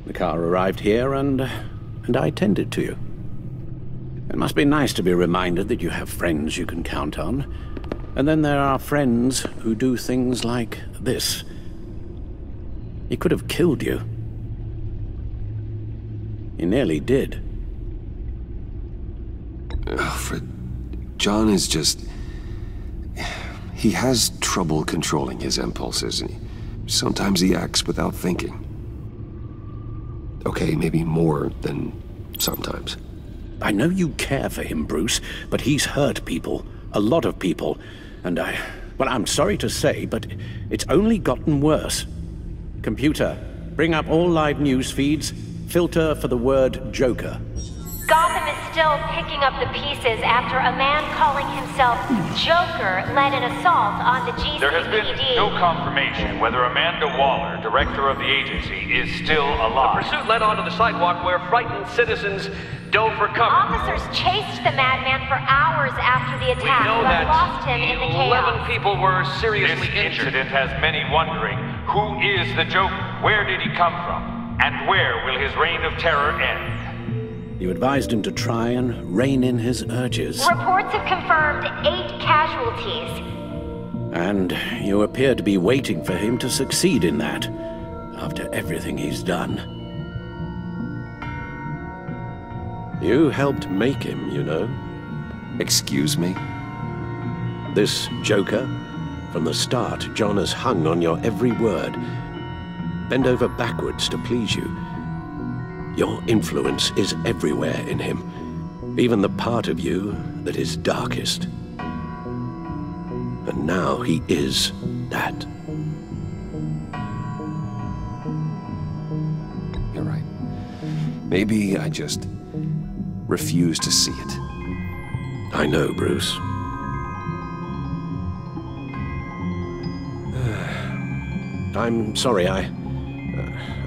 The car arrived here, and I tended to you. It must be nice to be reminded that you have friends you can count on. And then there are friends who do things like this. He could have killed you. He nearly did. Alfred, John is just... He has trouble controlling his impulses, and sometimes he acts without thinking. Okay, maybe more than sometimes. I know you care for him, Bruce, but he's hurt people. A lot of people. And well, I'm sorry to say, but it's only gotten worse. Computer, bring up all live news feeds. Filter for the word Joker. Gotham is still picking up the pieces after a man calling himself Joker led an assault on the GCPD. There has been no confirmation whether Amanda Waller, director of the agency, is still alive. The pursuit led onto the sidewalk wwhere frightened citizens dove for cover. Officers chased the madman for hours after the attack, We know but that lost him in the 11 chaos. people were seriously This injured. incident has many wondering, who is the Joker? Where did he come from? And where will his reign of terror end? You advised him to try and rein in his urges. Reports have confirmed 8 casualties. And you appear to be waiting for him to succeed in that, after everything he's done. You helped make him, you know. Excuse me? This Joker, from the start, John has hung on your every word. Bend over backwards to please you. Your influence is everywhere in him, even the part of you that is darkest. And now he is that. You're right. Maybe I just refuse to see it. I know, Bruce. I'm sorry, I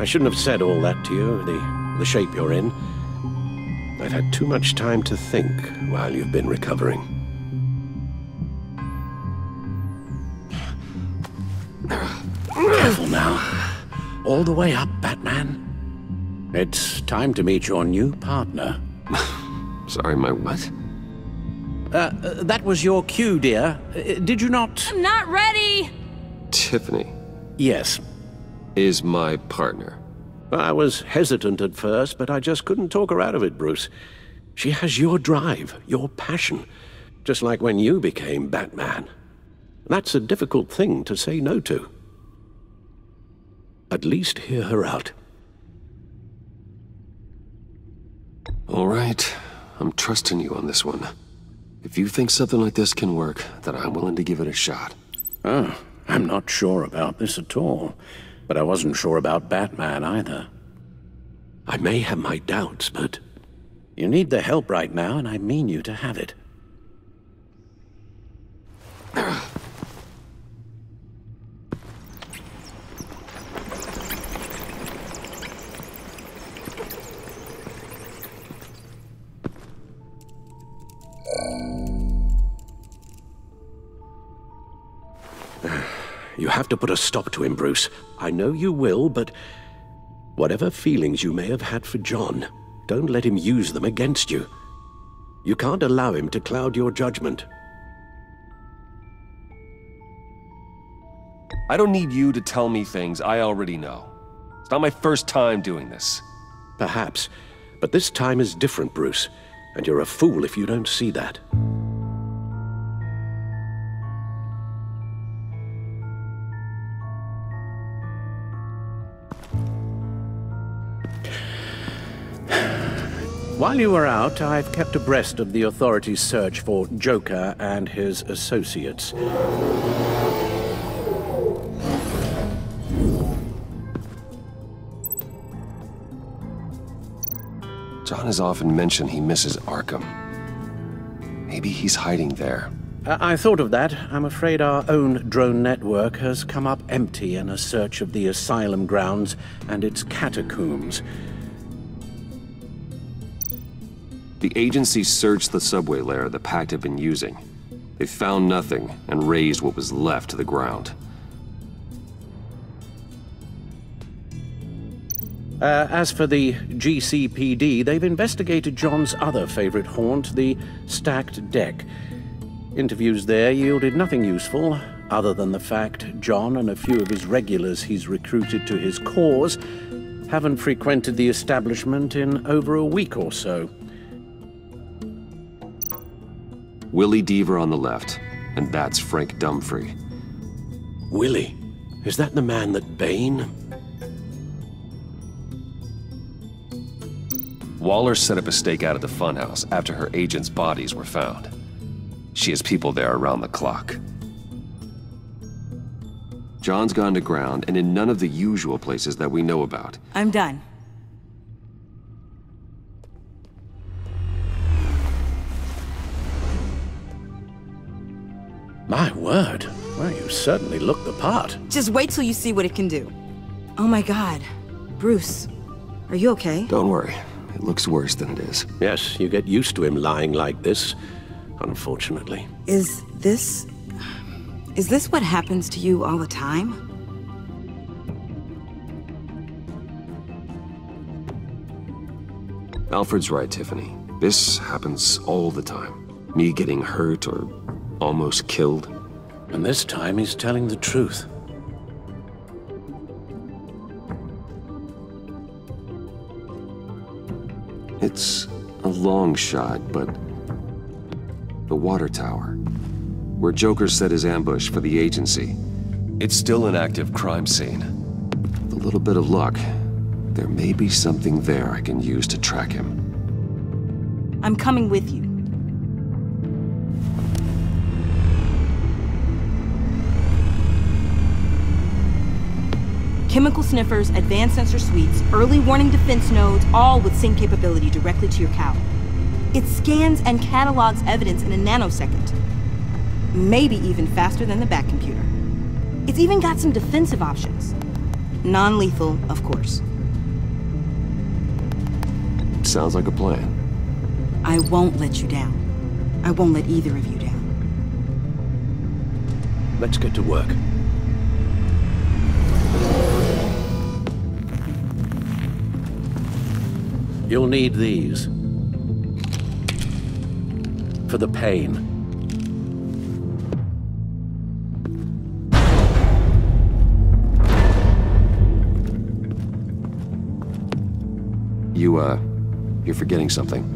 shouldn't have said all that to you, the shape you're in. I've had too much time to think while you've been recovering. Careful now. All the way up, Batman. It's time to meet your new partner. Sorry, my what? That was your cue, dear. Did you not... I'm not ready! Tiffany. Yes. Is my partner. I was hesitant at first, but I just couldn't talk her out of it, Bruce. She has your drive, your passion, just like when you became Batman. That's a difficult thing to say no to. At least hear her out. All right. I'm trusting you on this one. If you think something like this can work, then I'm willing to give it a shot. Oh, I'm not sure about this at all. But I wasn't sure about Batman either. I may have my doubts, but you need the help right now, and I mean you to have it. You have to put a stop to him, Bruce. I know you will, but whatever feelings you may have had for John, don't let him use them against you. You can't allow him to cloud your judgment. I don't need you to tell me things I already know. It's not my first time doing this. Perhaps, but this time is different, Bruce, and you're a fool if you don't see that. While you were out, I've kept abreast of the authorities' search for Joker and his associates. John has often mentioned he misses Arkham. Maybe he's hiding there. I thought of that. I'm afraid our own drone network has come up empty in a search of the asylum grounds and its catacombs. The agency searched the subway lair the Pact had been using. They found nothing and razed what was left to the ground. As for the GCPD, they've investigated John's other favorite haunt, the stacked deck. Interviews there yielded nothing useful, other than the fact John and a few of his regulars he's recruited to his cause haven't frequented the establishment in over a week or so. Willie Deaver on the left, and that's Frank Dumfrey. Willie? Is that the man that Bane? Waller set up a stakeout at the funhouse after her agents' bodies were found. She has people there around the clock. John's gone to ground and in none of the usual places that we know about. I'm done. My word. Well, you certainly look the part. Just wait till you see what it can do. Oh my God. Bruce, are you okay? Don't worry. It looks worse than it is. Yes, you get used to him lying like this, unfortunately. Is this what happens to you all the time? Alfred's right, Tiffany. This happens all the time. Me getting hurt or almost killed. And this time he's telling the truth. It's a long shot, but the water tower, where Joker set his ambush for the agency, it's still an active crime scene. With a little bit of luck, there may be something there I can use to track him. I'm coming with you. Chemical sniffers, advanced sensor suites, early warning defense nodes, all with sync capability directly to your cowl. It scans and catalogs evidence in a nanosecond. Maybe even faster than the back computer. It's even got some defensive options. Non-lethal, of course. Sounds like a plan. I won't let you down. I won't let either of you down. Let's get to work. You'll need these. For the pain. You're forgetting something.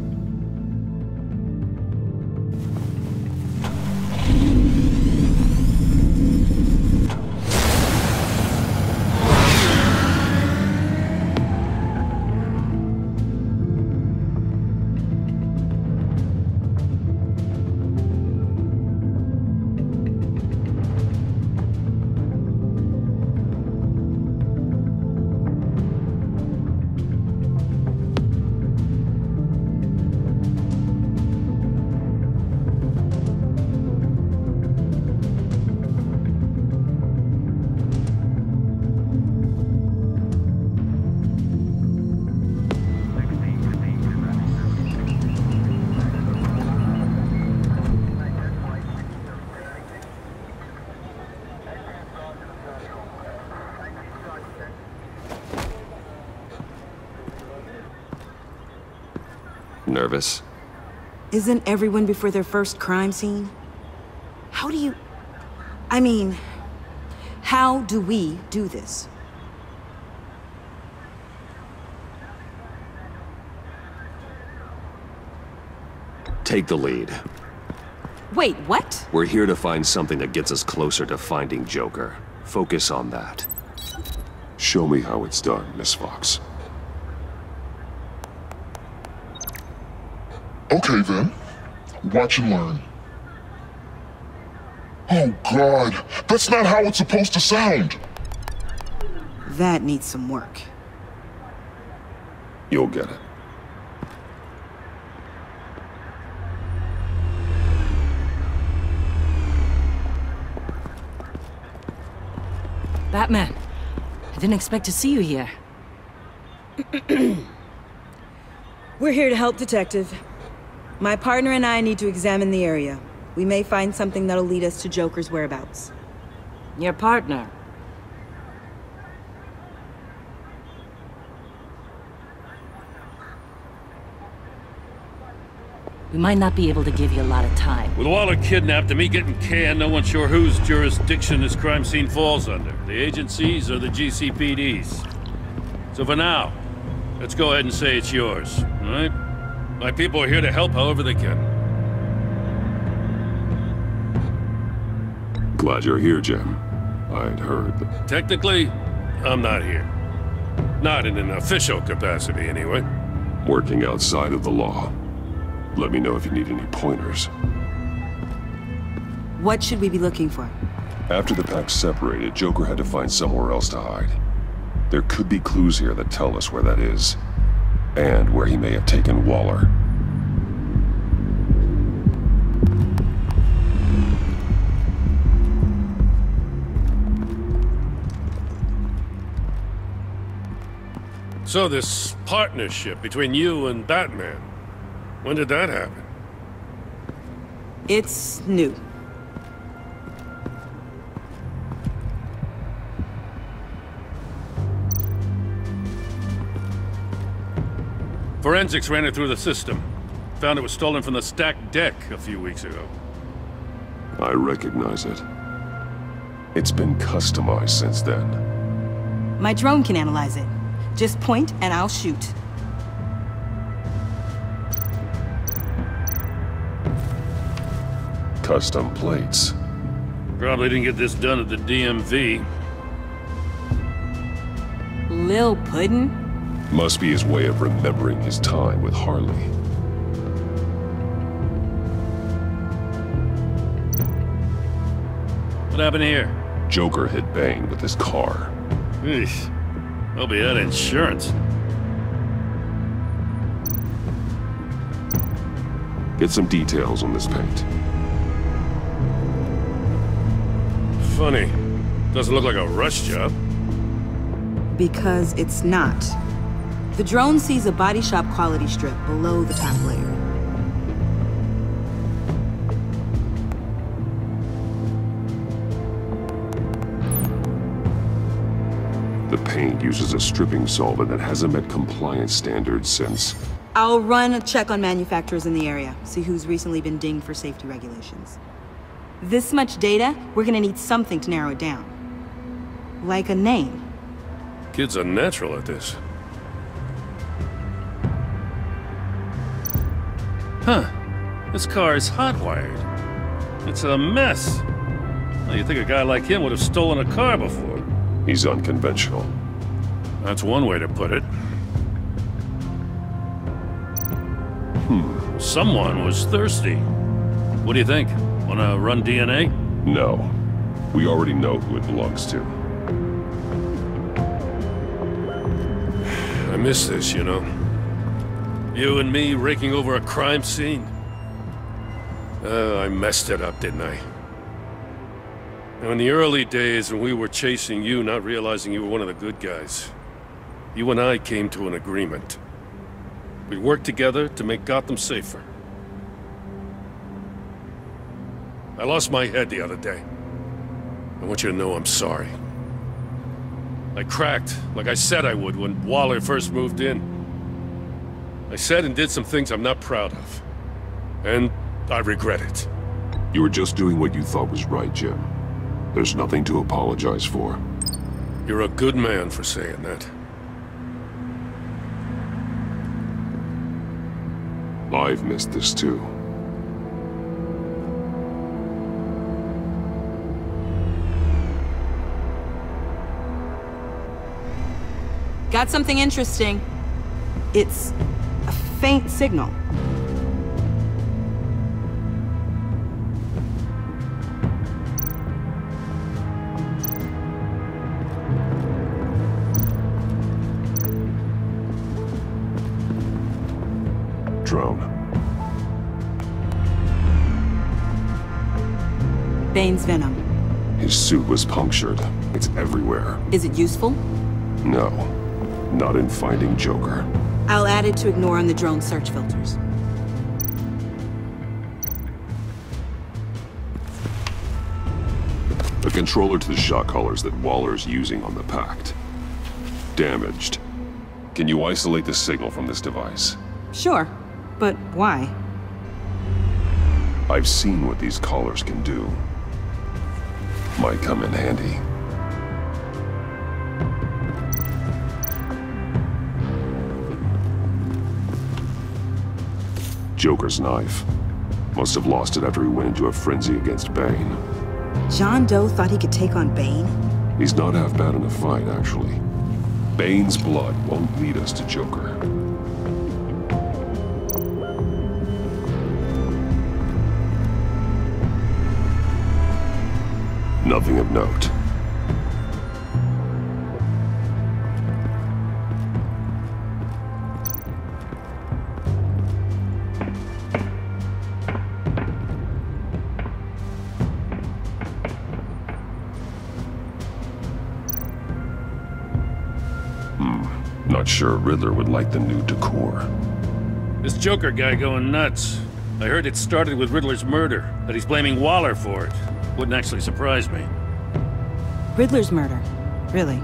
Nervous? Isn't everyone before their first crime scene? How do you... I mean, How do we do this? Take the lead. Wait, what? We're here to find something that gets us closer to finding Joker. Focus on that. Show me how it's done, Miss Fox. Okay then. Watch and learn. Oh God, that's not how it's supposed to sound. That needs some work. You'll get it. Batman, I didn't expect to see you here. We're here to help, Detective. My partner and I need to examine the area. We may find something that'll lead us to Joker's whereabouts. Your partner? We might not be able to give you a lot of time. With Waller kidnapped and me getting canned, no one's sure whose jurisdiction this crime scene falls under. The agencies or the GCPD's. So for now, let's go ahead and say it's yours, all right? My people are here to help however they can. Glad you're here, Jim. I'd heard that... Technically, I'm not here. Not in an official capacity, anyway. Working outside of the law. Let me know if you need any pointers. What should we be looking for? After the pack separated, Joker had to find somewhere else to hide. There could be clues here that tell us where that is. And where he may have taken Waller. So this partnership between you and Batman, when did that happen? It's new. Forensics ran it through the system. Found it was stolen from the stacked deck a few weeks ago. I recognize it. It's been customized since then. My drone can analyze it. Just point and I'll shoot. Custom plates. Probably didn't get this done at the DMV. Lil Puddin'? Must be his way of remembering his time with Harley. What happened here? Joker hit Bane with his car. Eesh. Hope he had insurance. Get some details on this paint. Funny. Doesn't look like a rush job. Because it's not. The drone sees a body shop quality strip below the top layer. The paint uses a stripping solvent that hasn't met compliance standards since... I'll run a check on manufacturers in the area, see who's recently been dinged for safety regulations. This much data, we're gonna need something to narrow it down. Like a name. Kid's a natural at this. Huh. This car is hot-wired. It's a mess. Well, you'd think a guy like him would have stolen a car before. He's unconventional. That's one way to put it. Someone was thirsty. What do you think? Wanna run DNA? No. We already know who it belongs to. I miss this, you know. You and me raking over a crime scene. I messed it up, didn't I? Now, in the early days when we were chasing you, not realizing you were one of the good guys, you and I came to an agreement. We worked together to make Gotham safer. I lost my head the other day. I want you to know I'm sorry. I cracked, like I said I would when Waller first moved in. I said and did some things I'm not proud of. And I regret it. You were just doing what you thought was right, Jim. There's nothing to apologize for. You're a good man for saying that. I've missed this too. Got something interesting. It's a faint signal. Drone. Bane's venom. His suit was punctured. It's everywhere. Is it useful? No. Not in finding Joker. I'll add it to ignore on the drone search filters. A controller to the shot collars that Waller's using on the Pact. Damaged. Can you isolate the signal from this device? Sure, but why? I've seen what these collars can do. Might come in handy. Joker's knife. Must have lost it after he went into a frenzy against Bane. John Doe thought he could take on Bane? He's not half bad in a fight, actually. Bane's blood won't lead us to Joker. Nothing of note. Not sure Riddler would like the new decor. This Joker guy going nuts. I heard it started with Riddler's murder, that he's blaming Waller for it. Wouldn't actually surprise me. Riddler's murder? Really?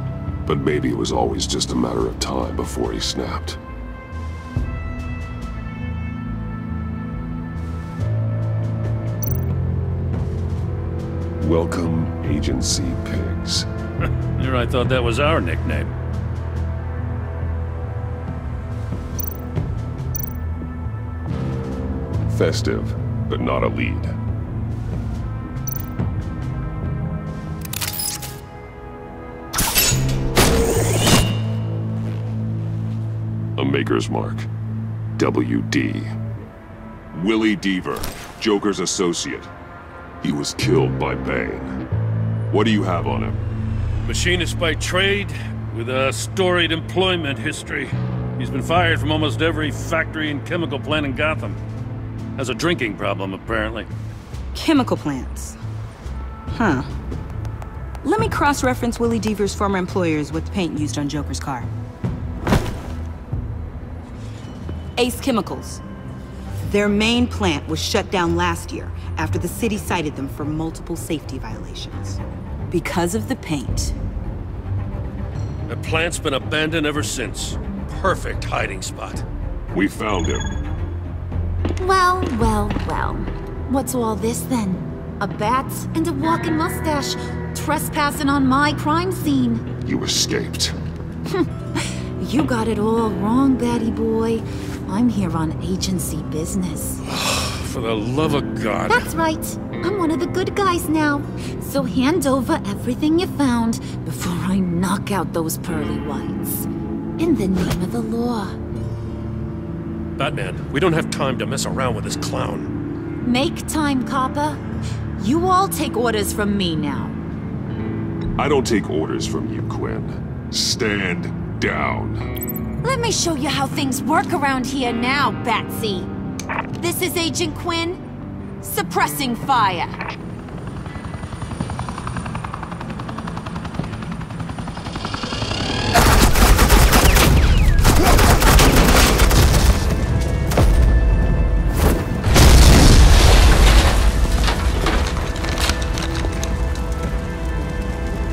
But maybe it was always just a matter of time before he snapped. Welcome, Agency Pigs. Here I thought that was our nickname. Festive, but not a lead. A Maker's Mark. WD. Willie Deaver, Joker's associate. He was killed by Bane. What do you have on him? Machinist by trade, with a storied employment history. He's been fired from almost every factory and chemical plant in Gotham. Has a drinking problem, apparently. Chemical plants. Huh. Let me cross-reference Willie Deaver's former employers with the paint used on Joker's car. Ace Chemicals. Their main plant was shut down last year after the city cited them for multiple safety violations. Because of the paint. The plant's been abandoned ever since. Perfect hiding spot. We found him. Well, well, well. What's all this then? A bat and a walking mustache, trespassing on my crime scene. You escaped. You got it all wrong, Batty boy. I'm here on agency business. For the love of God. That's right. I'm one of the good guys now. So hand over everything you found before I knock out those pearly whites. In the name of the law. Batman, we don't have time to mess around with this clown. Make time, copper. You all take orders from me now. I don't take orders from you, Quinn. Stand down. Let me show you how things work around here now, Batsy. This is Agent Quinn, suppressing fire.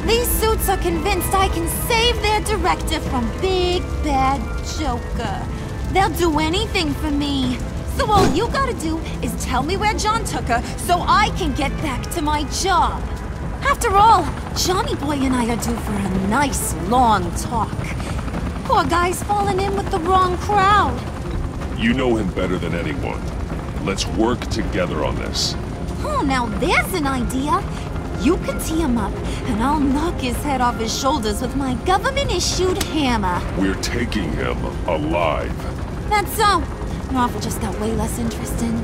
These suits are convinced I can save their director from Big Bad Joker. They'll do anything for me. So all you gotta do is tell me where John took her so I can get back to my job. After all, Johnny Boy and I are due for a nice, long talk. Poor guy's fallen in with the wrong crowd. You know him better than anyone. Let's work together on this. Oh, now there's an idea. You can tee him up, and I'll knock his head off his shoulders with my government-issued hammer. We're taking him alive. That's so. Your offer just got way less interesting.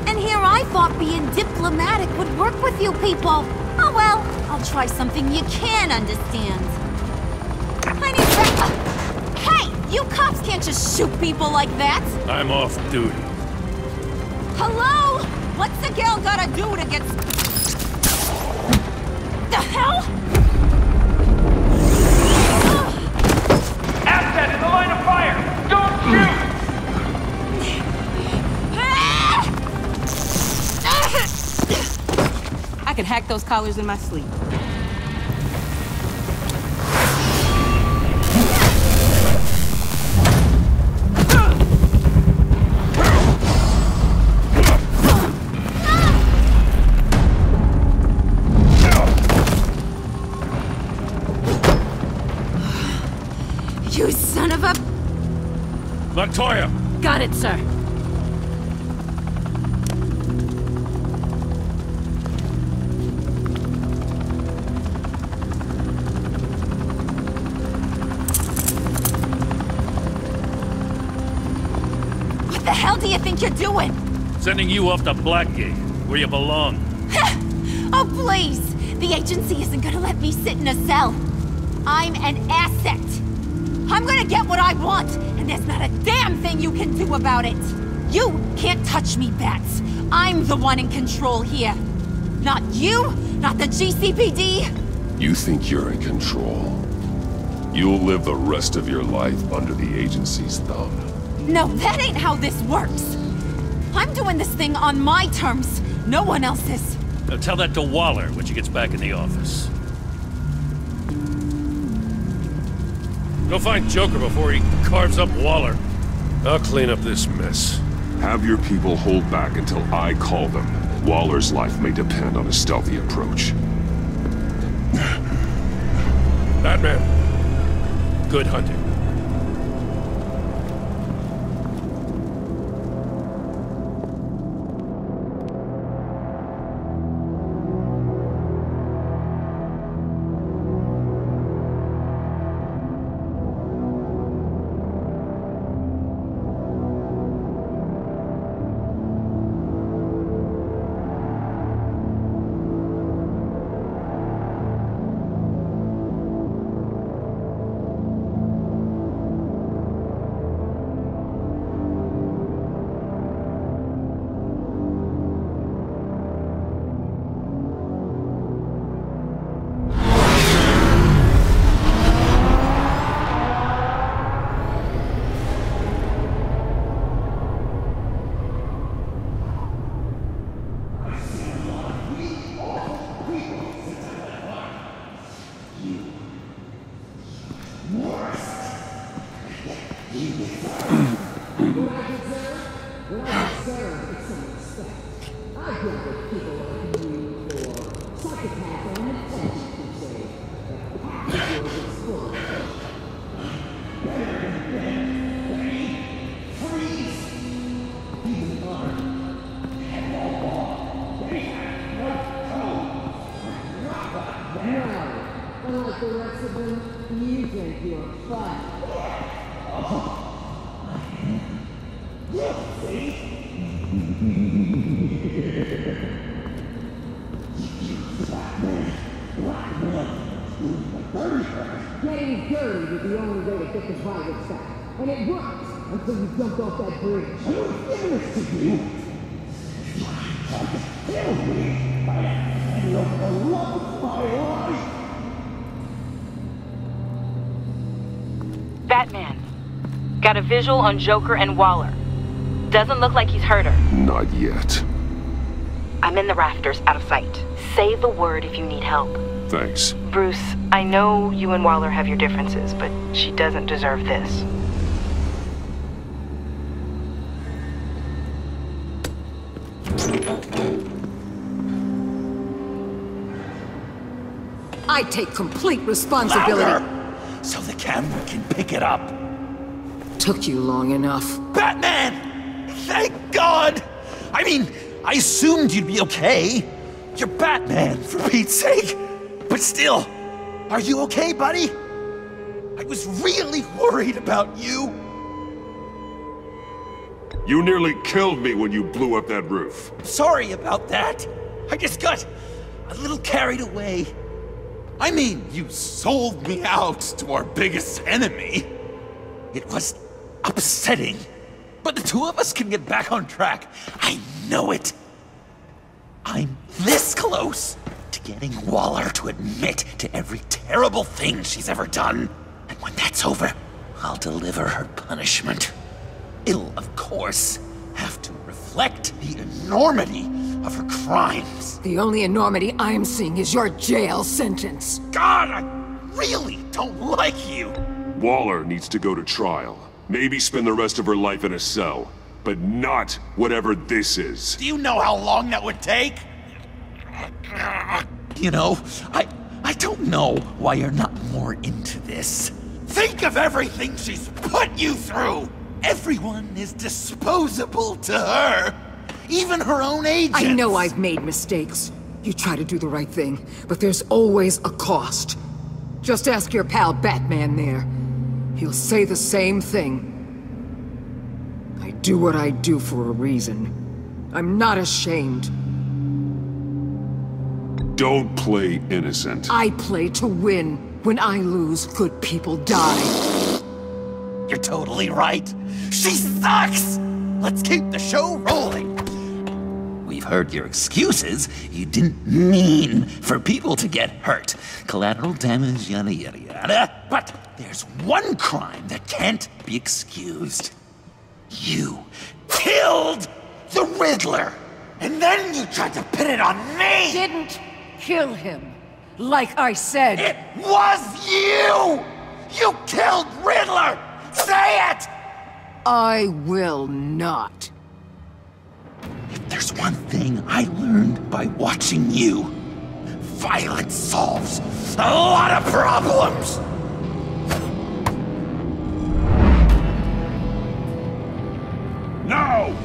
And here I thought being diplomatic would work with you people. Oh well, I'll try something you can understand. I need Hey, you cops can't just shoot people like that. I'm off duty. Hello? What's a girl gotta do to get... The hell? Asset in the line of fire! Don't shoot! I can hack those collars in my sleep. You son of a... Montoya! Got it, sir. What the hell do you think you're doing? Sending you off to Blackgate, where you belong. Oh, please! The agency isn't gonna let me sit in a cell. I'm an asset. I'm gonna get what I want, and there's not a damn thing you can do about it. You can't touch me, Bats. I'm the one in control here. Not you, not the GCPD. You think you're in control? You'll live the rest of your life under the agency's thumb. No, that ain't how this works. I'm doing this thing on my terms, no one else's. Now tell that to Waller when she gets back in the office. Go find Joker before he carves up Waller. I'll clean up this mess. Have your people hold back until I call them. Waller's life may depend on a stealthy approach. Batman, good hunting. Unlike the rest of them, you think you're fun. Getting dirty was the only way to get the virus back. And it worked until you jumped off that bridge. I don't finish to you. Tried to kill me by the love of my life. Batman. Got a visual on Joker and Waller. Doesn't look like he's hurt her. Not yet. I'm in the rafters, out of sight. Say the word if you need help. Thanks. Bruce, I know you and Waller have your differences, but she doesn't deserve this. I take complete responsibility. Louder! So the camera can pick it up. Took you long enough. Batman! Thank God! I mean, I assumed you'd be okay. You're Batman, for Pete's sake. But still, are you okay, buddy? I was really worried about you. You nearly killed me when you blew up that roof. Sorry about that. I just got a little carried away. I mean, you sold me out to our biggest enemy. It was upsetting, but the two of us can get back on track. I know it. I'm this close to getting Waller to admit to every terrible thing she's ever done. And when that's over, I'll deliver her punishment. It'll, of course, have to reflect the enormity of her crimes. The only enormity I'm seeing is your jail sentence. God, I really don't like you. Waller needs to go to trial. Maybe spend the rest of her life in a cell. But not whatever this is. Do you know how long that would take? You know, I don't know why you're not more into this. Think of everything she's put you through! Everyone is disposable to her. Even her own agents. I know I've made mistakes. You try to do the right thing, but there's always a cost. Just ask your pal Batman there. He'll say the same thing. I do what I do for a reason. I'm not ashamed. Don't play innocent. I play to win. When I lose, good people die. You're totally right. She sucks! Let's keep the show rolling. We've heard your excuses. You didn't mean for people to get hurt. Collateral damage, yada yada yada. But there's one crime that can't be excused. You killed the Riddler! And then you tried to pin it on me! Didn't kill him. Like I said. It was you! You killed Riddler! Say it! I will not. If there's one thing I learned by watching you, violence solves a lot of problems! No!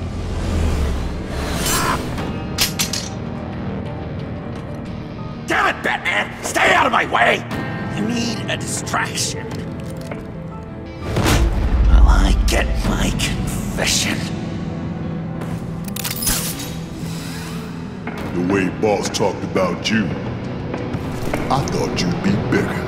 Damn it, Batman! Stay out of my way! You need a distraction. While I get my confession. The way Boss talked about you, I thought you'd be bigger.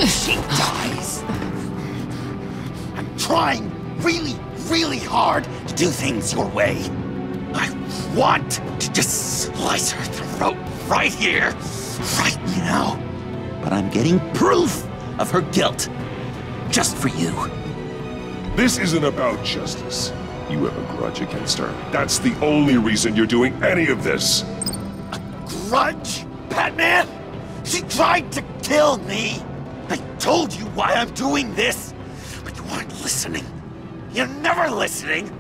She dies. I'm trying really hard to do things your way. I want to just slice her throat right here, right now. But I'm getting proof of her guilt, just for you. This isn't about justice. You have a grudge against her. That's the only reason you're doing any of this. A grudge? Batman? She tried to kill me. I told you why I'm doing this, but you aren't listening. You're never listening.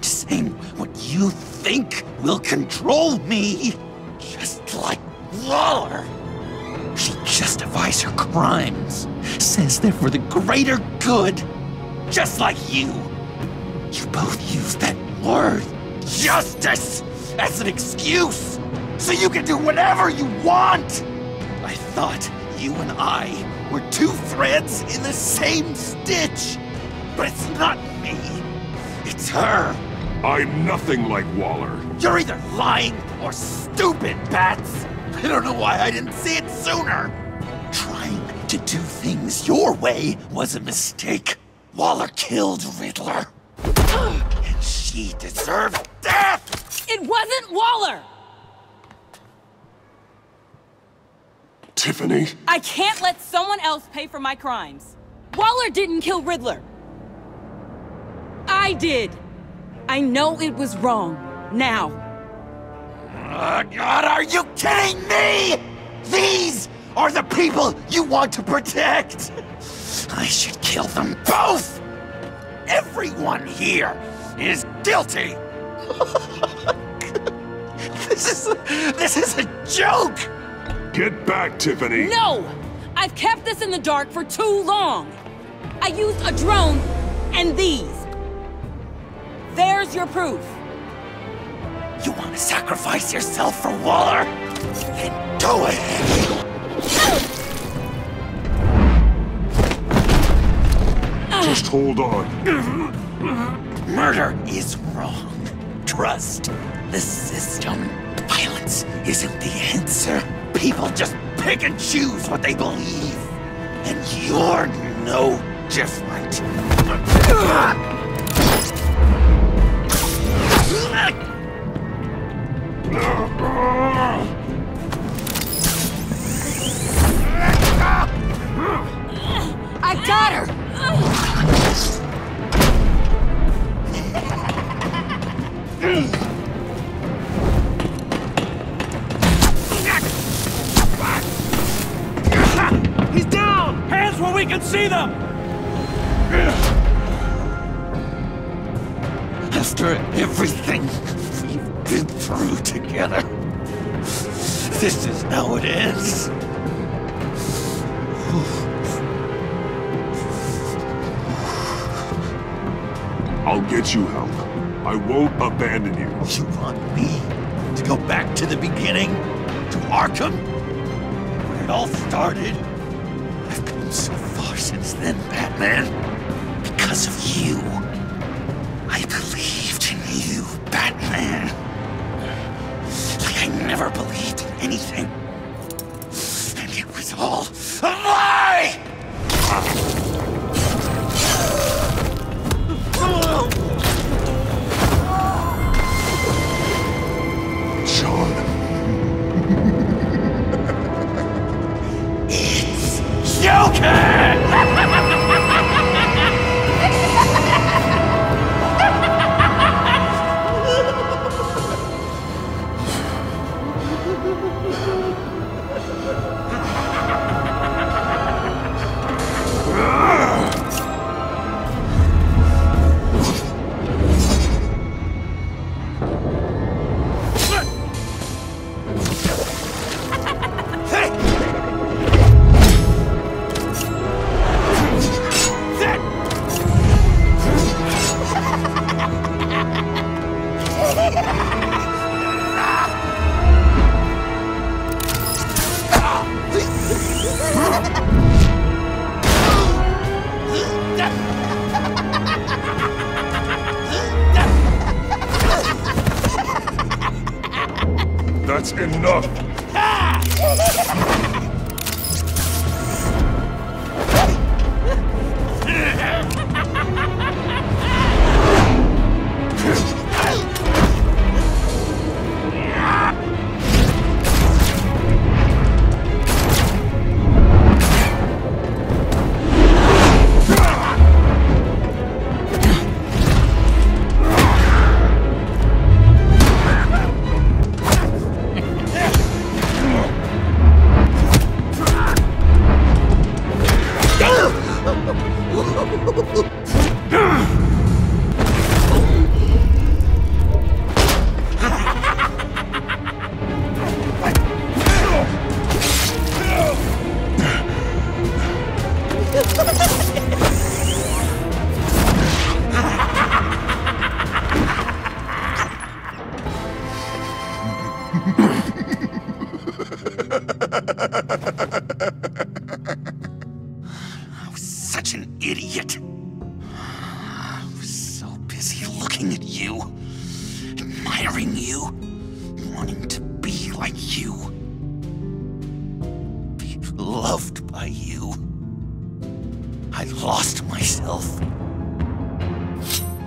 Just saying what you think will control me. Just like Waller. She justifies her crimes, says they're for the greater good, just like you. You both use that word, justice, as an excuse, so you can do whatever you want. I thought you and I were two threads in the same stitch, but it's not me. It's her. I'm nothing like Waller. You're either lying or stupid, Bats. I don't know why I didn't see it sooner. Trying to do things your way was a mistake. Waller killed Riddler. And she deserved death! It wasn't Waller! Tiffany? I can't let someone else pay for my crimes. Waller didn't kill Riddler. I did! I know it was wrong. Now. God, are you kidding me? These are the people you want to protect! I should kill them both! Everyone here is guilty! This is a joke! Get back, Tiffany! No! I've kept this in the dark for too long! I used a drone and these. There's your proof. You want to sacrifice yourself for Waller? Then go ahead! Just hold on. Murder is wrong. Trust the system. Violence isn't the answer. People just pick and choose what they believe. And you're no different. I got her! He's down! Hands where we can see them! After everything we've been through together, this is how it ends. I'll get you help. I won't abandon you. You want me to go back to the beginning? To Arkham? When it all started? I've come so far since then, Batman. Because of you. I believed in you, Batman. Like I never believed in anything. And it was all a lie! John. It's Joker! That's enough! I was such an idiot. I was so busy looking at you, admiring you, wanting to be like you, be loved by you. I lost myself.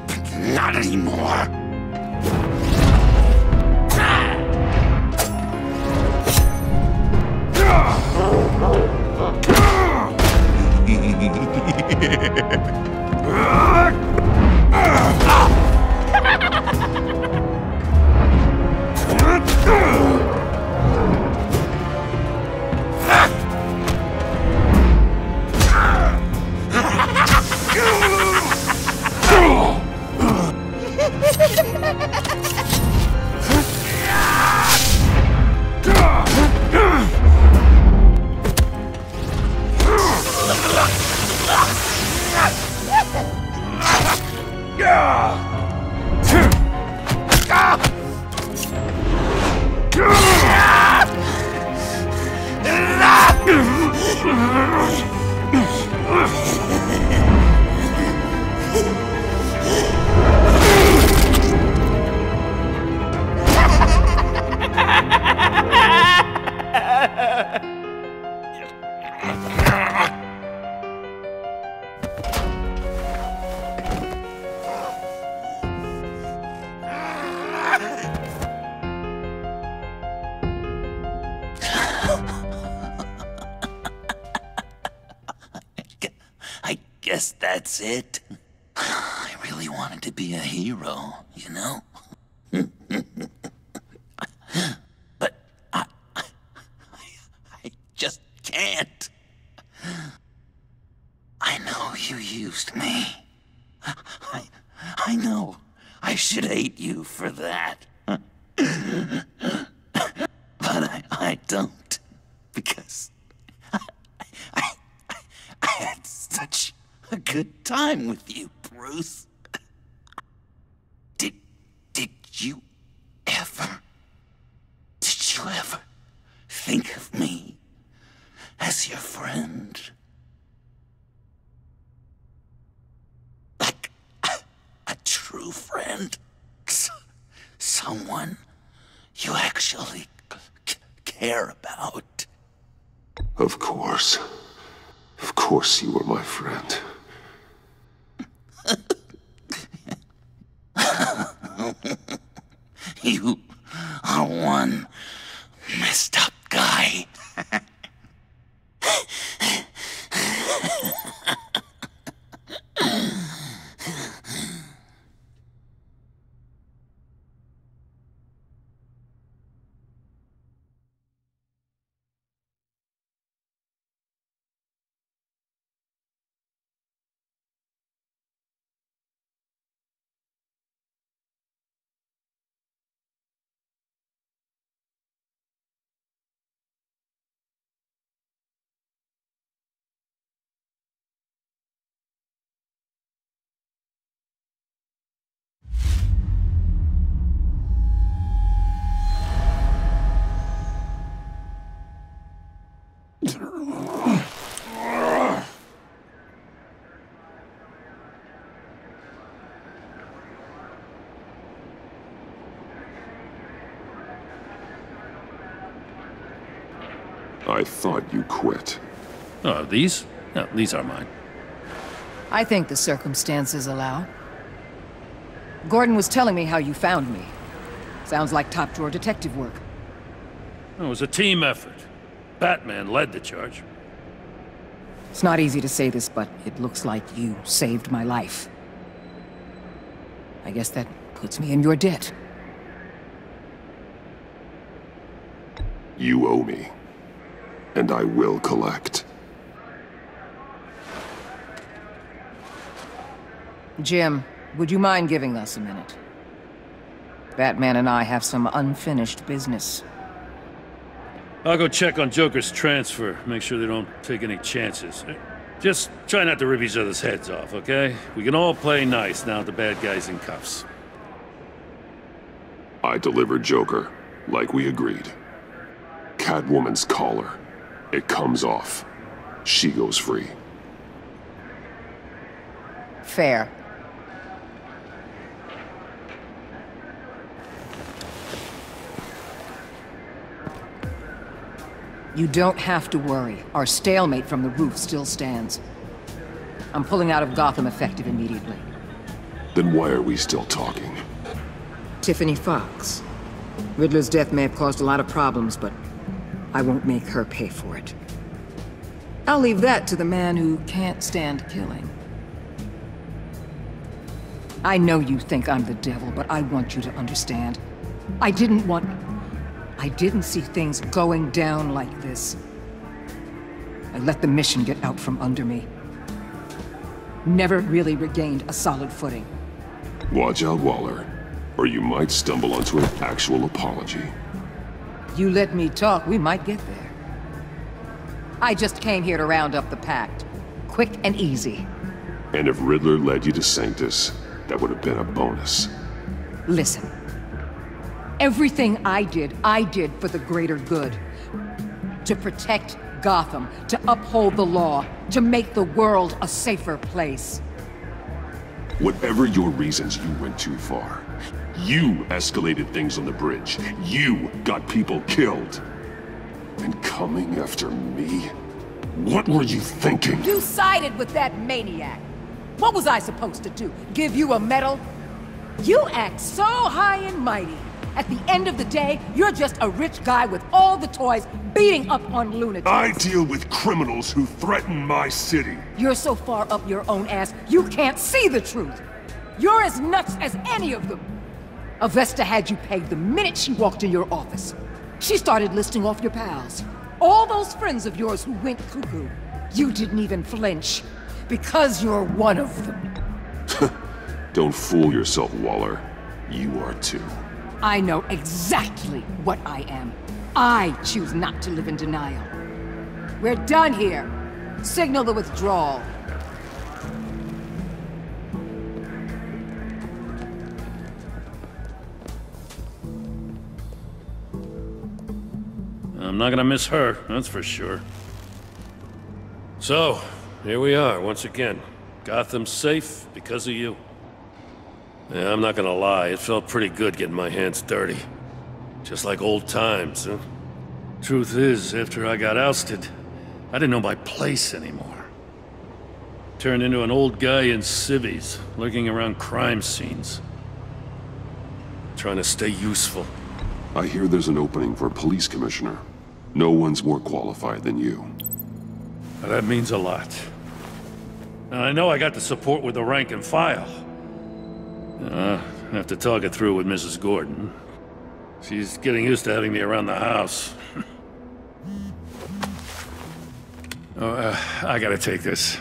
But not anymore. guess that's it. I really wanted to be a hero, you know? But I just can't. I know you used me. I know I should hate you for that. But I don't. Because I had such a good time with you, Bruce. Did you ever think of me as your friend? Like a true friend? Someone you actually care about? Of course. Of course you were my friend. You are one messed up guy. I thought you quit. Oh, these? No, these are mine. I think the circumstances allow. Gordon was telling me how you found me. Sounds like top-drawer detective work. It was a team effort. Batman led the charge. It's not easy to say this, but it looks like you saved my life. I guess that puts me in your debt. You owe me. And I will collect. Jim, would you mind giving us a minute? Batman and I have some unfinished business. I'll go check on Joker's transfer, make sure they don't take any chances. Just try not to rip each other's heads off, okay? We can all play nice now that the bad guy's in cuffs. I delivered Joker, like we agreed. Catwoman's collar. It comes off. She goes free. Fair. You don't have to worry. Our stalemate from the roof still stands. I'm pulling out of Gotham effective immediately. Then why are we still talking? Tiffany Fox. Riddler's death may have caused a lot of problems, but I won't make her pay for it. I'll leave that to the man who can't stand killing. I know you think I'm the devil, but I want you to understand. I didn't see things going down like this. I let the mission get out from under me. Never really regained a solid footing. Watch out, Waller, or you might stumble onto an actual apology. You let me talk, we might get there. I just came here to round up the pact. Quick and easy. And if Riddler led you to Sanctus, that would have been a bonus. Listen. Everything I did for the greater good. To protect Gotham, to uphold the law, to make the world a safer place. Whatever your reasons, you went too far. You escalated things on the bridge. You got people killed. And coming after me? What were you thinking? You sided with that maniac. What was I supposed to do? Give you a medal? You act so high and mighty. At the end of the day, you're just a rich guy with all the toys beating up on lunatics. I deal with criminals who threaten my city. You're so far up your own ass, you can't see the truth. You're as nuts as any of them. Avesta had you pegged the minute she walked in your office. She started listing off your pals. All those friends of yours who went cuckoo. You didn't even flinch. Because you're one of them. Don't fool yourself, Waller. You are too. I know exactly what I am. I choose not to live in denial. We're done here. Signal the withdrawal. I'm not gonna miss her, that's for sure. So, here we are, once again. Gotham's safe because of you. Yeah, I'm not gonna lie, it felt pretty good getting my hands dirty. Just like old times, huh? Truth is, after I got ousted, I didn't know my place anymore. Turned into an old guy in civvies, lurking around crime scenes. Trying to stay useful. I hear there's an opening for a police commissioner. No one's more qualified than you. Well, that means a lot. And I know I got the support with the rank and file. I have to talk it through with Mrs. Gordon. She's getting used to having me around the house. I gotta take this.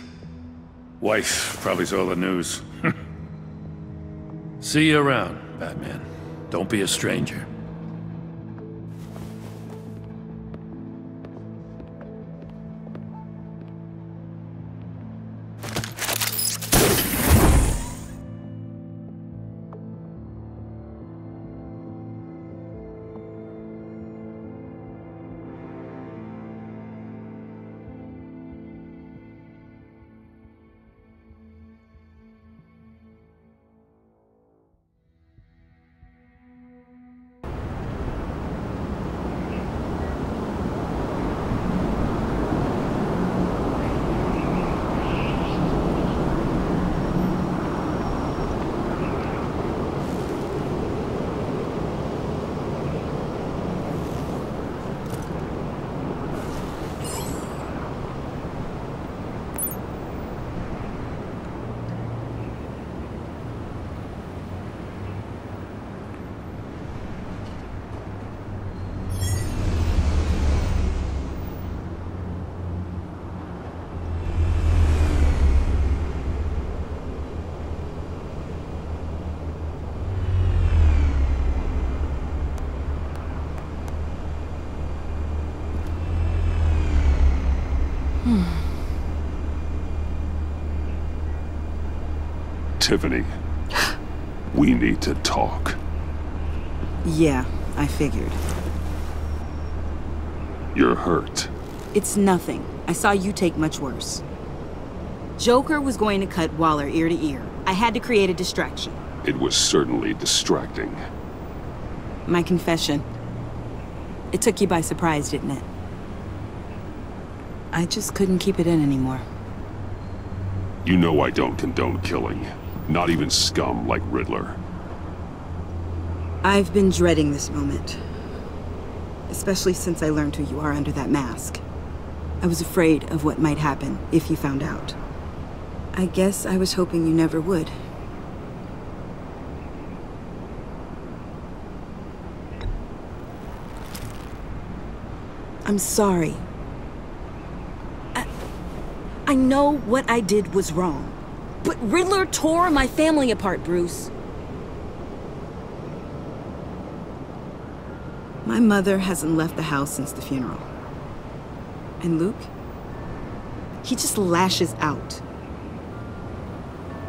Wife probably saw the news. See you around, Batman. Don't be a stranger. Tiffany, we need to talk. Yeah, I figured. You're hurt. It's nothing. I saw you take much worse. Joker was going to cut Waller ear to ear. I had to create a distraction. It was certainly distracting. My confession. It took you by surprise, didn't it? I just couldn't keep it in anymore. You know I don't condone killing. Not even scum like Riddler. I've been dreading this moment. Especially since I learned who you are under that mask. I was afraid of what might happen if you found out. I guess I was hoping you never would. I'm sorry. I know what I did was wrong. But Riddler tore my family apart, Bruce. My mother hasn't left the house since the funeral. And Luke? He just lashes out.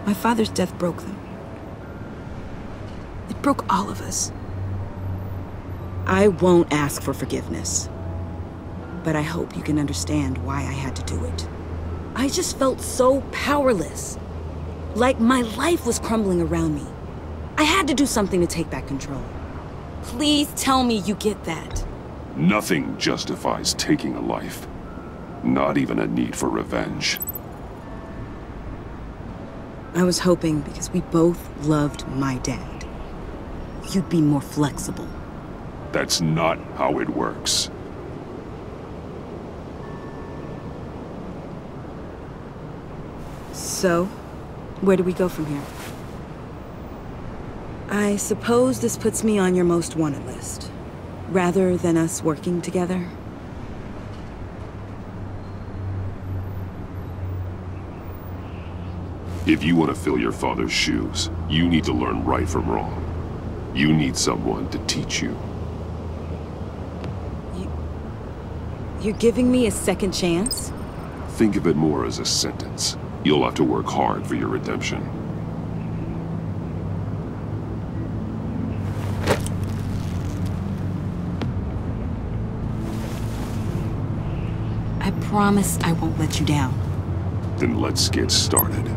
My father's death broke them. It broke all of us. I won't ask for forgiveness. But I hope you can understand why I had to do it. I just felt so powerless. Like my life was crumbling around me. I had to do something to take back control. Please tell me you get that. Nothing justifies taking a life. Not even a need for revenge. I was hoping because we both loved my dad. you'd be more flexible. That's not how it works. So, where do we go from here? I suppose this puts me on your most wanted list, rather than us working together. If you want to fill your father's shoes, you need to learn right from wrong. You need someone to teach you. You're giving me a second chance? Think of it more as a sentence. You'll have to work hard for your redemption. I promise I won't let you down. Then let's get started.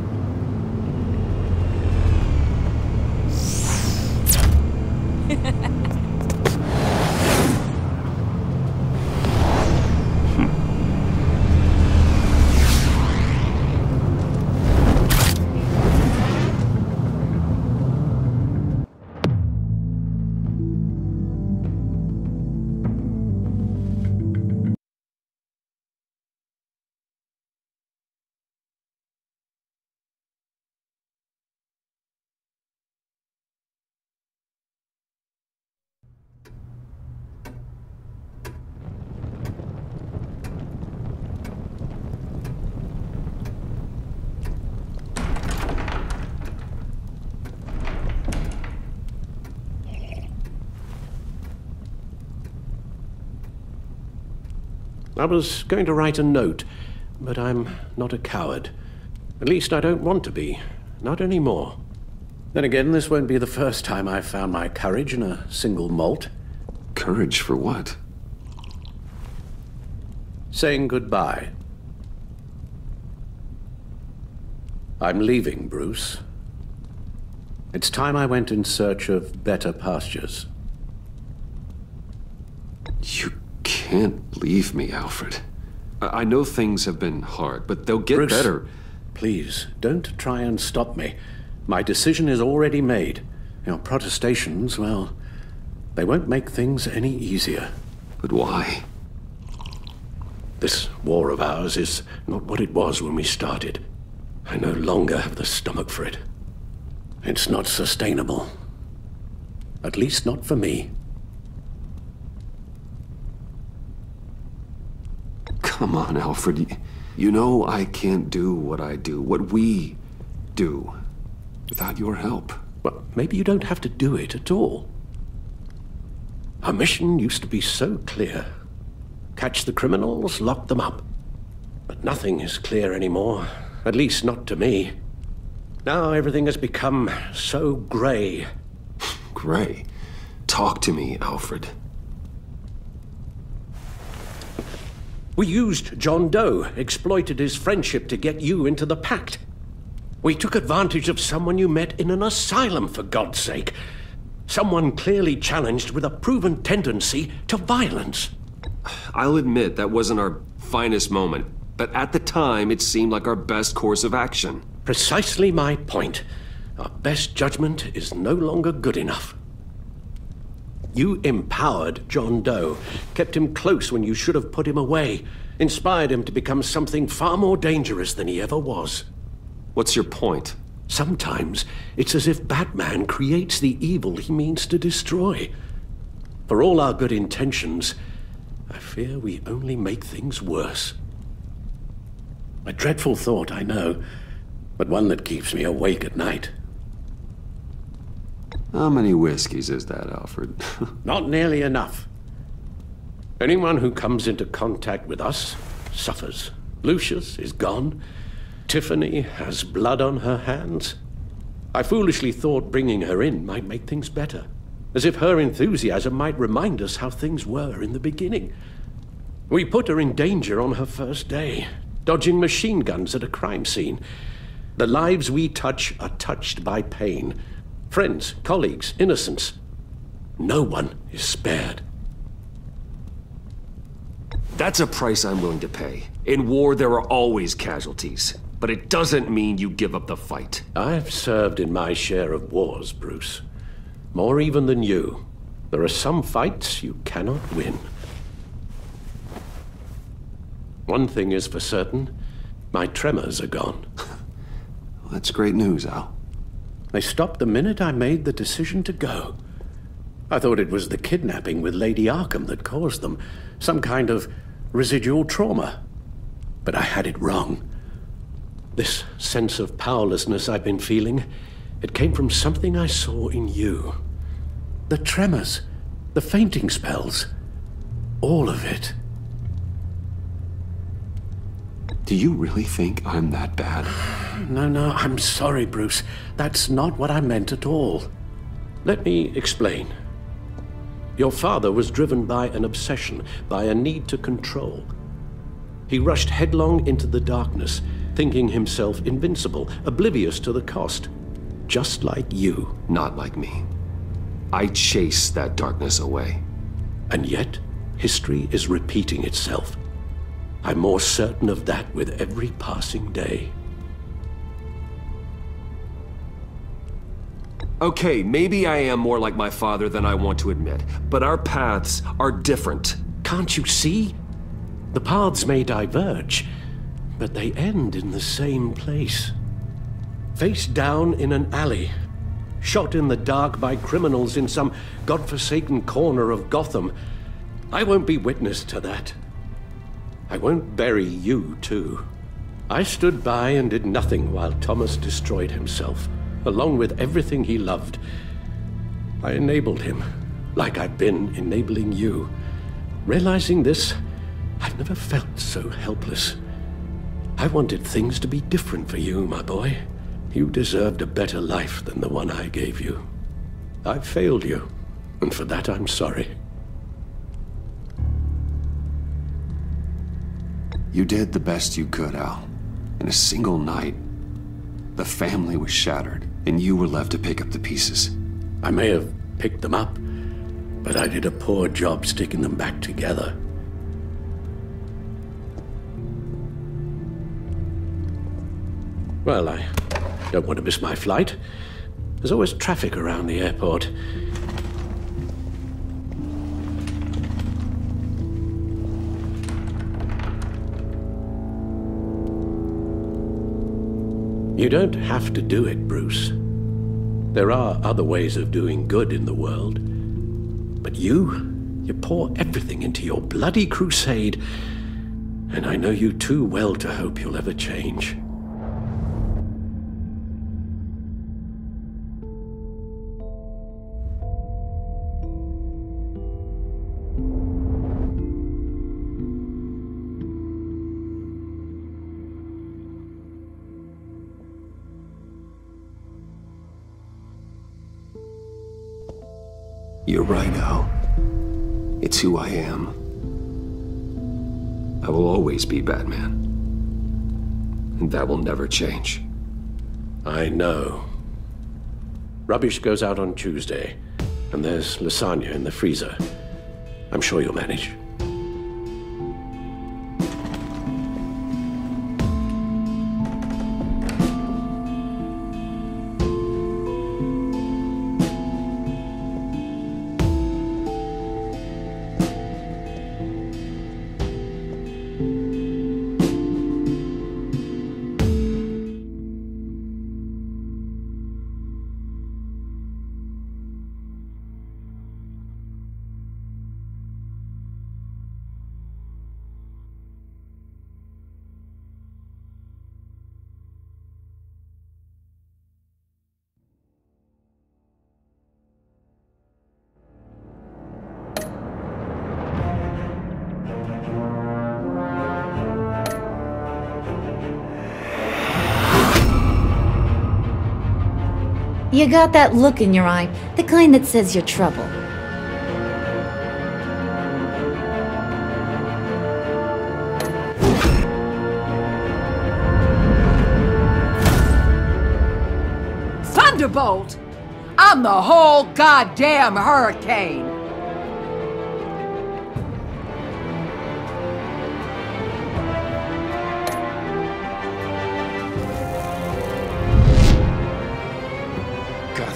I was going to write a note, but I'm not a coward. At least I don't want to be. Not anymore. Then again, this won't be the first time I've found my courage in a single malt. Courage for what? Saying goodbye. I'm leaving, Bruce. It's time I went in search of better pastures. You can't leave me, Alfred. I know things have been hard, but they'll get Bruce, better. Please, don't try and stop me. My decision is already made. Your protestations, well, they won't make things any easier. But why? This war of ours is not what it was when we started. I no longer have the stomach for it. It's not sustainable. At least not for me. Come on, Alfred. You know I can't do what I do, what we do, without your help. Well, maybe you don't have to do it at all. Our mission used to be so clear. Catch the criminals, lock them up. But nothing is clear anymore, at least not to me. Now everything has become so gray. Gray? Talk to me, Alfred. We used John Doe, exploited his friendship to get you into the pact. We took advantage of someone you met in an asylum, for God's sake. Someone clearly challenged with a proven tendency to violence. I'll admit that wasn't our finest moment, but at the time it seemed like our best course of action. Precisely my point. Our best judgment is no longer good enough. You empowered John Doe, kept him close when you should have put him away, inspired him to become something far more dangerous than he ever was. What's your point? Sometimes it's as if Batman creates the evil he means to destroy. For all our good intentions, I fear we only make things worse. A dreadful thought, I know, but one that keeps me awake at night. How many whiskeys is that, Alfred? Not nearly enough. Anyone who comes into contact with us suffers. Lucius is gone. Tiffany has blood on her hands. I foolishly thought bringing her in might make things better, as if her enthusiasm might remind us how things were in the beginning. We put her in danger on her first day, dodging machine guns at a crime scene. The lives we touch are touched by pain. Friends, colleagues, innocents. No one is spared. That's a price I'm willing to pay. In war, there are always casualties. But it doesn't mean you give up the fight. I've served in my share of wars, Bruce. More even than you. There are some fights you cannot win. One thing is for certain, my tremors are gone. That's great news, Al. They stopped the minute I made the decision to go. I thought it was the kidnapping with Lady Arkham that caused them. Some kind of residual trauma. But I had it wrong. This sense of powerlessness I've been feeling, it came from something I saw in you. The tremors, the fainting spells, all of it. Do you really think I'm that bad? No, I'm sorry, Bruce. That's not what I meant at all. Let me explain. Your father was driven by an obsession, by a need to control. He rushed headlong into the darkness, thinking himself invincible, oblivious to the cost. Just like you. Not like me. I chased that darkness away. And yet, history is repeating itself. I'm more certain of that with every passing day. Okay, maybe I am more like my father than I want to admit, but our paths are different. Can't you see? The paths may diverge, but they end in the same place. Face down in an alley, shot in the dark by criminals in some godforsaken corner of Gotham. I won't be witness to that. I won't bury you, too. I stood by and did nothing while Thomas destroyed himself, along with everything he loved. I enabled him, like I've been enabling you. Realizing this, I've never felt so helpless. I wanted things to be different for you, my boy. You deserved a better life than the one I gave you. I failed you, and for that I'm sorry. You did the best you could, Al. In a single night, the family was shattered, and you were left to pick up the pieces. I may have picked them up, but I did a poor job sticking them back together. Well, I don't want to miss my flight. There's always traffic around the airport. You don't have to do it, Bruce. There are other ways of doing good in the world. But you pour everything into your bloody crusade, and I know you too well to hope you'll ever change. You're right, Al. It's who I am. I will always be Batman. And that will never change. I know. Rubbish goes out on Tuesday, and there's lasagna in the freezer. I'm sure you'll manage. You got that look in your eye, the kind that says you're trouble. Thunderbolt! I'm the whole goddamn hurricane!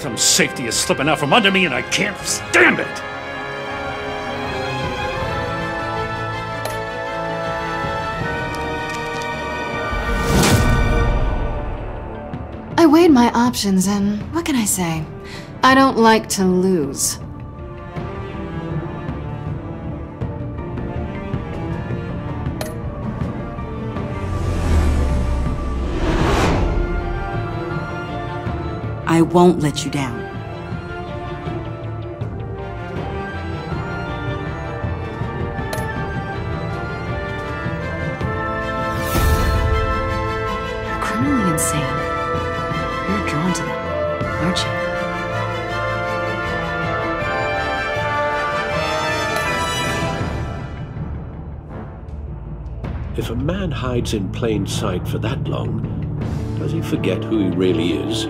Gotham's safety is slipping out from under me and I can't stand it! I weighed my options and what can I say? I don't like to lose. I won't let you down. You're criminally insane. You're drawn to them, aren't you? If a man hides in plain sight for that long, does he forget who he really is?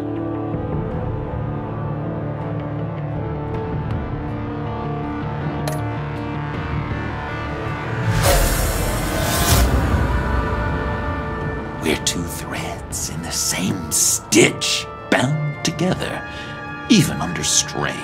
We're two threads in the same stitch, bound together, even under strain.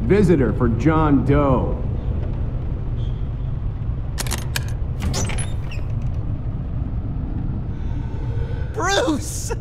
Visitor for John Doe. Bruce!